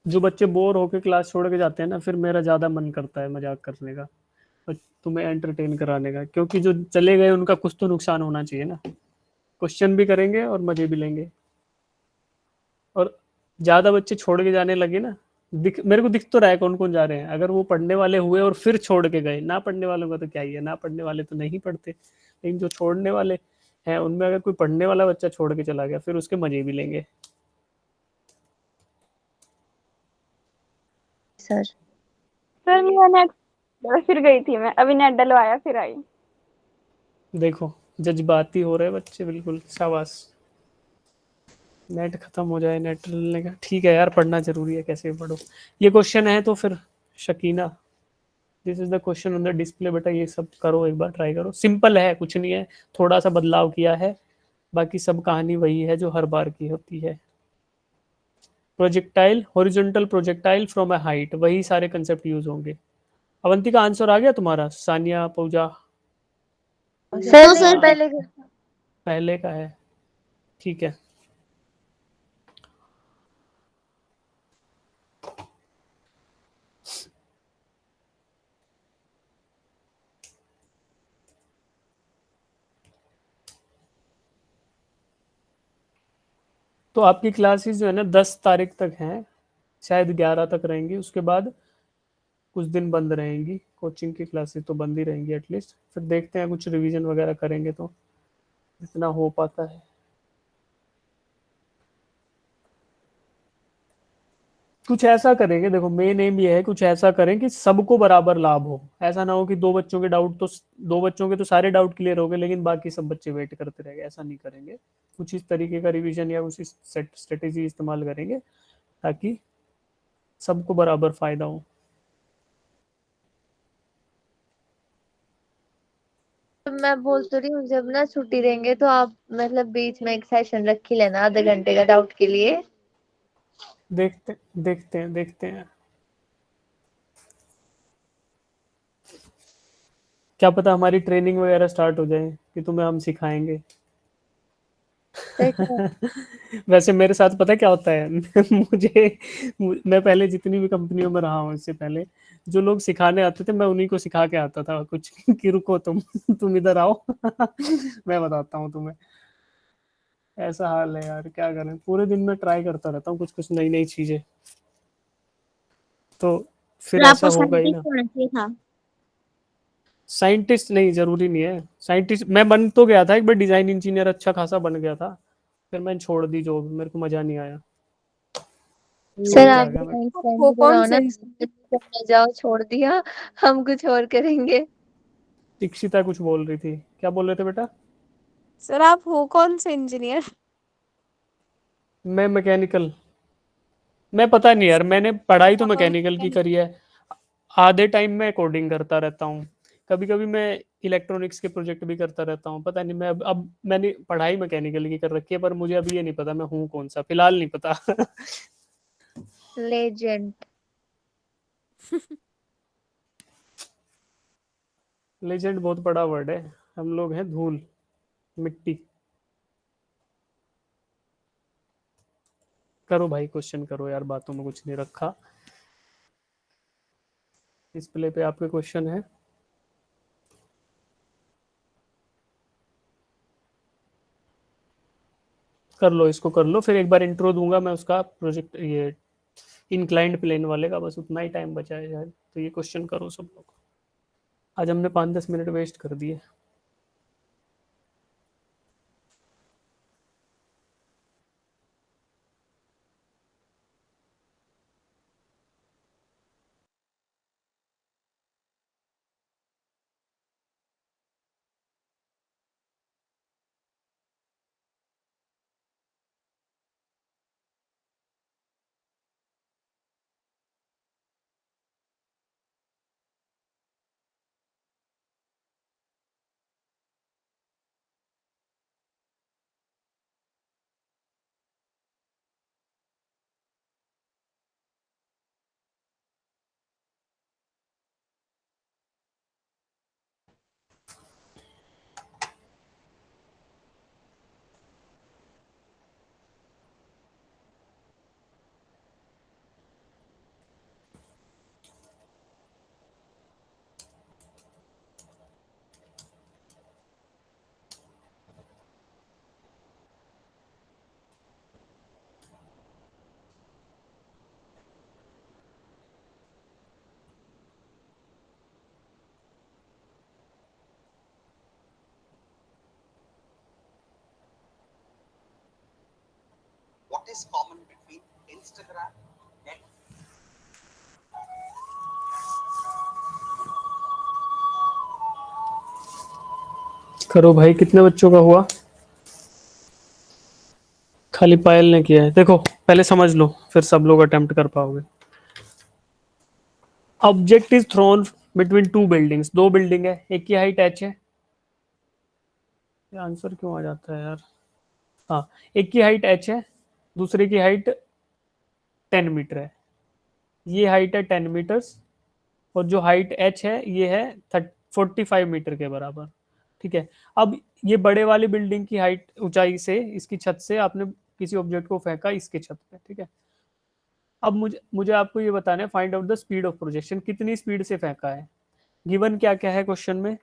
जो बच्चे बोर होकर क्लास छोड़ के जाते हैं ना, फिर मेरा ज़्यादा मन करता है मजाक करने का और तुम्हें एंटरटेन कराने का, क्योंकि जो चले गए उनका कुछ तो नुकसान होना चाहिए ना। क्वेश्चन भी करेंगे और मजे भी लेंगे। और ज़्यादा बच्चे छोड़ के जाने लगे ना, मेरे को दिख तो रहा है कौन कौन जा रहे हैं। अगर वो पढ़ने वाले हुए और फिर छोड़ के गए, ना पढ़ने वालों का तो क्या ही है, ना पढ़ने वाले तो नहीं पढ़ते, लेकिन जो छोड़ने वाले हैं उनमें अगर कोई पढ़ने वाला बच्चा छोड़ के चला गया, फिर उसके मजे भी लेंगे। सर सर मैं नेट फिर गई थी, मैं अभी नेट डलवाया फिर आई। देखो जज्बाती हो रहे बच्चे, बिल्कुल शाबाश। नेट खत्म हो जाए, नेट डलने का, ठीक है यार, पढ़ना जरूरी है, कैसे भी पढ़ो। ये क्वेश्चन है तो फिर Shakina, this is the question on the display, बेटा ये सब करो, एक बार ट्राई करो, सिंपल है, कुछ नहीं है, थोड़ा सा बदलाव किया है, बाकी सब कहानी वही है जो हर बार की होती है। Projectile, horizontal projectile from a height, वही सारे कंसेप्ट यूज होंगे। अवंतिका आंसर आ गया तुम्हारा? सानिया, पूजा? सर नहीं, पहले पहले का है, ठीक है। तो आपकी क्लासेस जो है ना 10 तारीख तक हैं, शायद 11 तक रहेंगी, उसके बाद कुछ दिन बंद रहेंगी। कोचिंग की क्लासेस तो बंद ही रहेंगी एटलीस्ट, फिर देखते हैं कुछ रिवीजन वगैरह करेंगे तो जितना हो पाता है। कुछ ऐसा करेंगे, देखो मेन एम ये है, कुछ ऐसा करें कि सबको बराबर लाभ हो। ऐसा ना हो कि दो बच्चों के तो सारे डाउट क्लियर हो गए लेकिन बाकी सब बच्चे वेट करते रह गए, ऐसा नहीं करेंगे। कुछ इस तरीके का रिवीजन या कुछ स्ट्रेटेजी इस्तेमाल करेंगे ताकि सबको बराबर फायदा हो। तो मैं बोल तो रही हूँ जब ना छुट्टी देंगे तो आप मतलब बीच में एक सेशन रख ही लेना आधे घंटे का डाउट के लिए। देखते हैं। क्या पता हमारी ट्रेनिंग वगैरह स्टार्ट हो जाए कि तुम्हें हम सिखाएंगे। तो वैसे मेरे साथ पता है क्या होता है मैं पहले जितनी भी कंपनियों में रहा हूँ इससे पहले, जो लोग सिखाने आते थे मैं उन्हीं को सिखा के आता था कुछ कि रुको तुम इधर आओ मैं बताता हूँ तुम्हें। ऐसा हाल है यार, क्या करें, पूरे दिन में ट्राई करता रहता हूँ कुछ कुछ नई नई चीजें, तो फिर सर ऐसा आपको होगा ही साइंटिस्ट ना। होना चाहिए था। साइंटिस्ट नहीं, जरूरी नहीं है साइंटिस्ट। मैं बन तो गया था एक बार, डिजाइन इंजीनियर अच्छा खासा बन गया था, फिर मैंने छोड़ दी जॉब, मेरे को मजा नहीं आया, सर छोड़ के आ आप गया भी मैं। कहीं आप हो फ्रेंड कौन कराओ से ना, करने जाओ, छोड़ दिया, हम कुछ और करेंगे। दीक्षिता कुछ बोल रही थी, क्या बोल रहे थे बेटा? सर आप हो कौन से इंजीनियर? मैं मैकेनिकल। मैं पता नहीं यार, मैंने पढ़ाई तो हाँ, मैकेनिकल की करी है, आधे टाइम में कोडिंग करता रहता हूँ, कभी कभी मैं इलेक्ट्रॉनिक्स के प्रोजेक्ट भी करता रहता हूँ। पता नहीं, मैं अब मैंने पढ़ाई मैकेनिकल की कर रखी है, पर मुझे अभी ये नहीं पता मैं हूँ कौन सा, फिलहाल नहीं पता। लेजेंड। लेजेंड बहुत बड़ा वर्ड है, हम लोग हैं धूल मिट्टी। करो भाई, क्वेश्चन करो यार, बातों में कुछ नहीं रखा। डिस्प्ले पे आपके क्वेश्चन है, कर लो, इसको कर लो, फिर एक बार इंट्रो दूंगा मैं उसका प्रोजेक्ट, ये इंक्लाइंड प्लेन वाले का, बस उतना ही टाइम बचा है शायद, तो ये क्वेश्चन करो सब लोग। आज हमने 5-10 मिनट वेस्ट कर दिए। What is common between Instagram, Net? करो भाई, कितने बच्चों का हुआ? खाली पायल ने किया है, देखो पहले समझ लो फिर सब लोग अटेम्प्ट कर पाओगे। Object is throne between two buildings, दो बिल्डिंग है, एक की हाइट h है, ये आंसर क्यों आ जाता है यार? हाँ, एक की हाइट h है, दूसरे की हाइट 10 मीटर है, ये हाइट है 10 मीटर्स, और जो हाइट h है ये है 45 मीटर के बराबर। ठीक है, अब ये बड़े वाली बिल्डिंग की हाइट, ऊंचाई से, इसकी छत से आपने किसी ऑब्जेक्ट को फेंका इसके छत पे, ठीक है। अब मुझे मुझे आपको ये बताना है, find out the speed of projection, कितनी स्पीड से फेंका है। गिवन क्या क्या है क्वेश्चन में,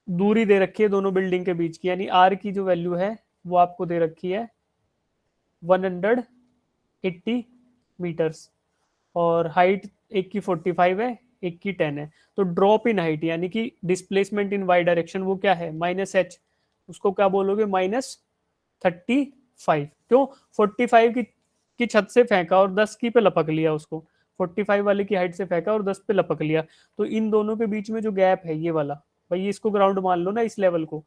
दूरी दे रखी है दोनों बिल्डिंग के बीच की, यानी आर की जो वैल्यू है वो आपको दे रखी है 180 मीटर्स, और हाइट एक की 45 है, एक की 10 है। तो ड्रॉप इन हाइट यानी कि डिस्प्लेसमेंट इन वाई डायरेक्शन वो क्या है, -h, उसको क्या बोलोगे, -35। क्यों, 45 की छत से फेंका और 10 की पे लपक लिया उसको, 45 वाले की हाइट से फेंका और 10 पे लपक लिया, तो इन दोनों के बीच में जो गैप है ये वाला, भाई इसको ग्राउंड मान लो ना, इस लेवल को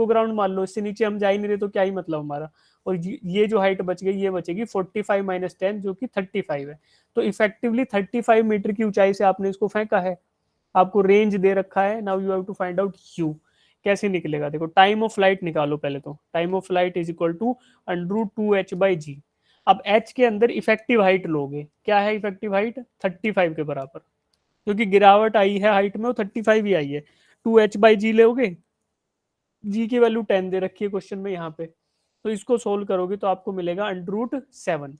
ग्राउंड मान लो, इससे नीचे हम जा ही नहीं रहे तो क्या ही मतलब हमारा। और ये जो हाइट बच गई ये बचेगी 45 - 10 जो कि 35 है। तो इफेक्टिवली 35 मीटर की ऊंचाई से आपने इसको फेंका है, आपको रेंज दे रखा है, now you have to find out U. कैसे निकलेगा, देखो टाइम ऑफ फ्लाइट निकालो पहले, तो time of flight is equal to √2h/g। अब h के अंदर इफेक्टिव हाइट लोगे, क्या है इफेक्टिव हाइट, 35 के बराबर, क्योंकि गिरावट आई है हाइट में वो 35 ही आई है। 2h/g लोगे, g की वैल्यू 10 दे रखी है क्वेश्चन में यहाँ पे, तो इसको सोल्व करोगे तो आपको मिलेगा √7।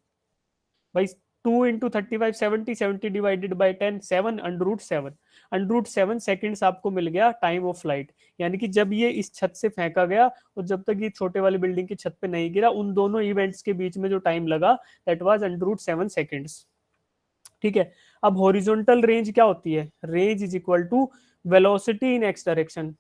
भाई 2 × 35 70, 70 डिवाइडेड बाई 10 7, √7। √7 सेकेंड्स आपको मिल गया टाइम ऑफ फ्लाइट, यानी कि जब ये इस छत से फेंका गया और जब तक ये छोटे वाली बिल्डिंग की छत पे नहीं गिरा, उन दोनों इवेंट्स के बीच में जो टाइम लगा दैट वाज √7 सेकेंड्स। ठीक है, अब हॉरिजॉन्टल रेंज क्या होती है, range is equal to velocity in X direction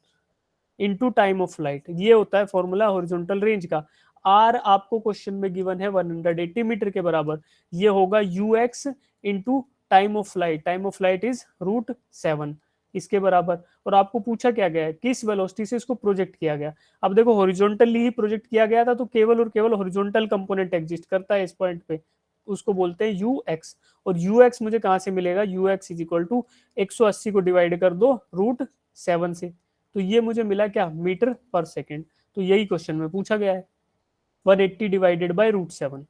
into time of flight, ये होता है फॉर्मूला हॉरिजॉन्टल रेंज का। आर आपको क्वेश्चन में गिवन है 180 मीटर के बराबर, ये होगा ux into time of flight, time of flight is √7 इसके बराबर। और आपको पूछा क्या गया है, किस वेलोसिटी से इसको प्रोजेक्ट किया गया। अब देखो हॉरिजॉन्टली ही प्रोजेक्ट किया गया था, तो केवल और केवल हॉरिजॉन्टल कंपोनेंट एग्जिस्ट करता है इस पॉइंट पे, उसको बोलते हैं ux। और ux मुझे कहां से मिलेगा, ux इज इक्वल टू 180 को डिवाइड कर दो √7 से, तो ये मुझे मिला क्या, मीटर पर सेकेंड। तो यही क्वेश्चन में पूछा गया है, 180 डिवाइडेड बाय √7।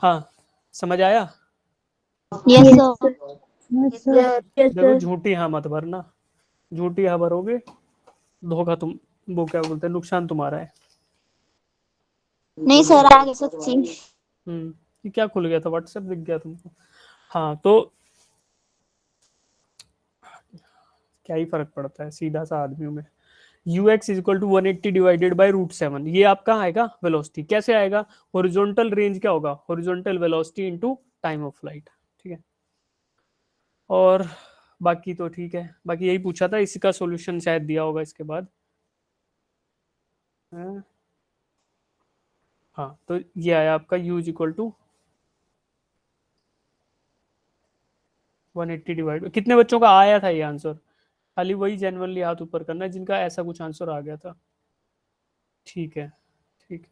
हाँ समझ आया। Yes sir. देखो झूठी हाँ मत भरना, झूठी हाँ भरोगे धोखा, तुम वो क्या बोलते हैं, नुकसान तुम्हारा है। नहीं सर, आगे सच्ची। ये क्या खुल गया था, व्हाट्सएप दिख गया तुमको। हाँ तो क्या ही फर्क पड़ता है सीधा सा आदमियों में। ux is equal to 180 divided by √7, ये आपका आएगा वेलोसिटी। कैसे आएगा, हॉरिजॉन्टल रेंज क्या होगा, horizontal velocity into time of flight. ठीक है, और बाकी तो ठीक है, बाकी यही पूछा था, इसका सॉल्यूशन शायद दिया होगा इसके बाद। हाँ तो ये आया आपका u is equal to 180 divide, कितने बच्चों का आया था ये आंसर, खाली वही जनरली हाथ ऊपर करना है जिनका ऐसा कुछ आंसर आ गया था। ठीक है, ठीक है,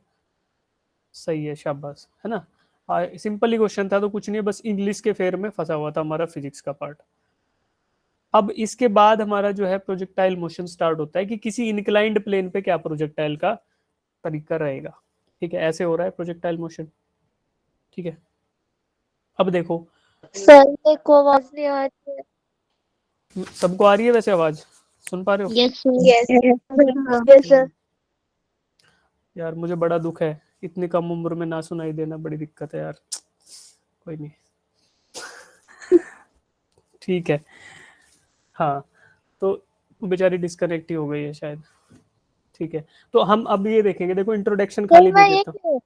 सही है, शाबाश, है ना। सिंपल ही क्वेश्चन था, तो कुछ नहीं, बस इंग्लिश के फेर में फंसा हुआ था हमारा फिजिक्स का पार्ट। अब इसके बाद हमारा जो है प्रोजेक्टाइल मोशन स्टार्ट होता है कि किसी इंक्लाइंड प्लेन पे क्या प्रोजेक्टाइल का तरीका रहेगा। ठीक है, ऐसे हो रहा है प्रोजेक्टाइल मोशन। ठीक है, अब देखो सर एक आवाज नहीं आ रही है। सबको आ रही है वैसे आवाज, सुन पा रहे हो। Yes sir. Yes sir. यार मुझे बड़ा दुख है, इतनी कम उम्र में ना सुनाई देना बड़ी दिक्कत है यार, कोई नहीं। ठीक है, हाँ तो बेचारी डिस्कनेक्ट ही हो गई है शायद। ठीक है, तो हम अब ये देखेंगे, देखो इंट्रोडक्शन खाली दे देता हूँ।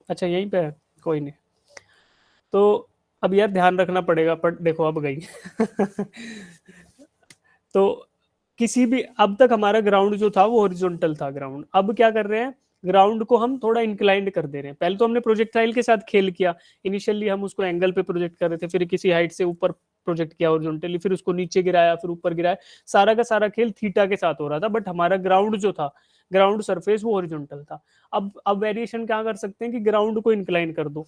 अच्छा यहीं पे है, कोई नहीं। तो अब यार ध्यान रखना पड़ेगा, पर देखो अब गई। तो किसी भी, अब तक हमारा ग्राउंड जो था वो हॉरिजॉन्टल था ग्राउंड, अब क्या कर रहे हैं, ग्राउंड को हम थोड़ा इंक्लाइंड कर दे रहे हैं। पहले तो हमने प्रोजेक्टाइल के साथ खेल किया, इनिशियली हम उसको एंगल पे प्रोजेक्ट कर रहे थे, फिर किसी हाइट से ऊपर प्रोजेक्ट किया हॉरिजॉन्टली, फिर उसको नीचे गिराया, फिर ऊपर गिराया, सारा का सारा खेल थीटा के साथ हो रहा था, बट हमारा ग्राउंड जो था, ग्राउंड सरफेस वो हॉरिजॉन्टल था। अब वेरिएशन क्या कर सकते हैं कि ग्राउंड को इंक्लाइन कर दो।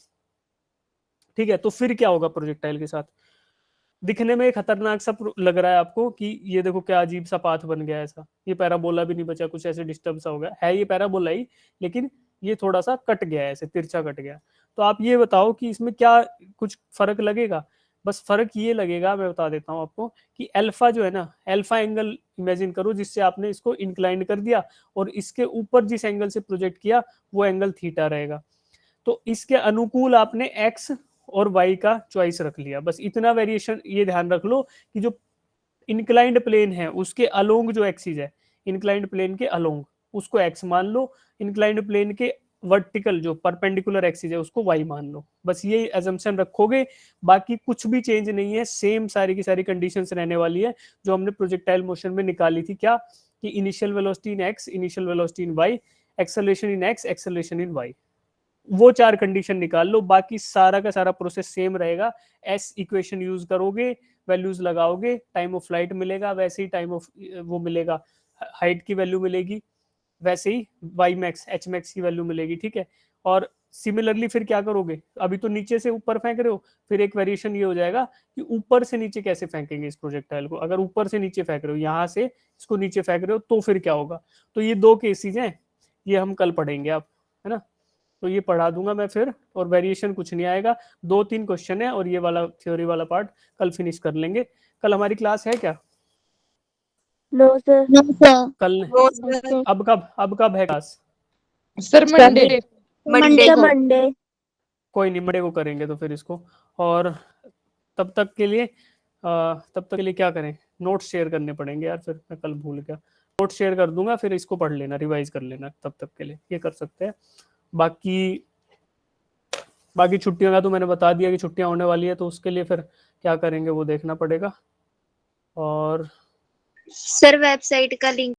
ठीक है, तो फिर क्या होगा प्रोजेक्टाइल के साथ, दिखने में खतरनाक सा लग रहा है आपको कि ये देखो क्या अजीब सा पाथ बन गया, ऐसा ये पैराबोला भी नहीं बचा, कुछ ऐसे डिस्टर्ब सा हो गया है, ये पैराबोला ही, लेकिन ये थोड़ा सा कट गया है, ऐसे तिरछा कट गया। तो आप ये बताओ कि इसमें क्या कुछ फर्क लगेगा। बस फर्क ये लगेगा, मैं बता देता हूँ आपको, कि अल्फा जो है ना, अल्फा एंगल इमेजिन करो जिससे आपने इसको इंक्लाइन कर दिया, और इसके ऊपर जिस एंगल से प्रोजेक्ट किया वो एंगल थीटा रहेगा। तो इसके अनुकूल आपने एक्स और वाई का चॉइस रख लिया, बस इतना वेरिएशन ये ध्यान रख लो कि जो इंक्लाइंड प्लेन है उसके अलोंग जो एक्सिस है, इंक्लाइंड प्लेन के अलोंग उसको x मान लो, इंक्लाइंड प्लेन के वर्टिकल जो परपेंडिकुलर एक्सिस है उसको y मान लो, बस ये एजम्पशन रखोगे, बाकी कुछ भी चेंज नहीं है, सेम सारी की सारी कंडीशंस रहने वाली है जो हमने प्रोजेक्टाइल मोशन में निकाली थी। क्या कि initial velocity in x, initial velocity in y, acceleration in x, acceleration in y, वो 4 कंडीशन निकाल लो, बाकी सारा का सारा प्रोसेस सेम रहेगा। एस इक्वेशन यूज करोगे, वैल्यूज लगाओगे, टाइम ऑफ फ्लाइट मिलेगा, वैसे ही टाइम ऑफ वो मिलेगा, हाइट की वैल्यू मिलेगी, वैसे ही वाई मैक्स एच मैक्स की वैल्यू मिलेगी, ठीक है। और सिमिलरली फिर क्या करोगे, अभी तो नीचे से ऊपर फेंक रहे हो, फिर एक वेरिएशन ये हो जाएगा कि ऊपर से नीचे कैसे फेंकेंगे इस प्रोजेक्टाइल को। अगर ऊपर से नीचे फेंक रहे हो, यहाँ से इसको नीचे फेंक रहे हो, तो फिर क्या होगा। तो ये 2 केसेस हैं, ये हम कल पढ़ेंगे आप, है ना। तो ये पढ़ा दूंगा मैं फिर, और वेरिएशन कुछ नहीं आएगा, 2-3 क्वेश्चन है, और ये वाला थ्योरी वाला पार्ट कल फिनिश कर लेंगे। कल हमारी क्लास है क्या? No sir. कल अब कब है क्लास? Sir Monday Monday. कोई नहीं, मंडे को करेंगे तो फिर इसको। और तब तक के लिए क्या करें, नोट्स शेयर करने पड़ेंगे यार, फिर मैं कल भूल गया, नोट्स शेयर कर दूंगा, फिर इसको पढ़ लेना, रिवाइज कर लेना, तब तक के लिए ये कर सकते हैं। बाकी छुट्टियों का तो मैंने बता दिया कि छुट्टियां होने वाली है, तो उसके लिए फिर क्या करेंगे वो देखना पड़ेगा। और सर वेबसाइट का लिंक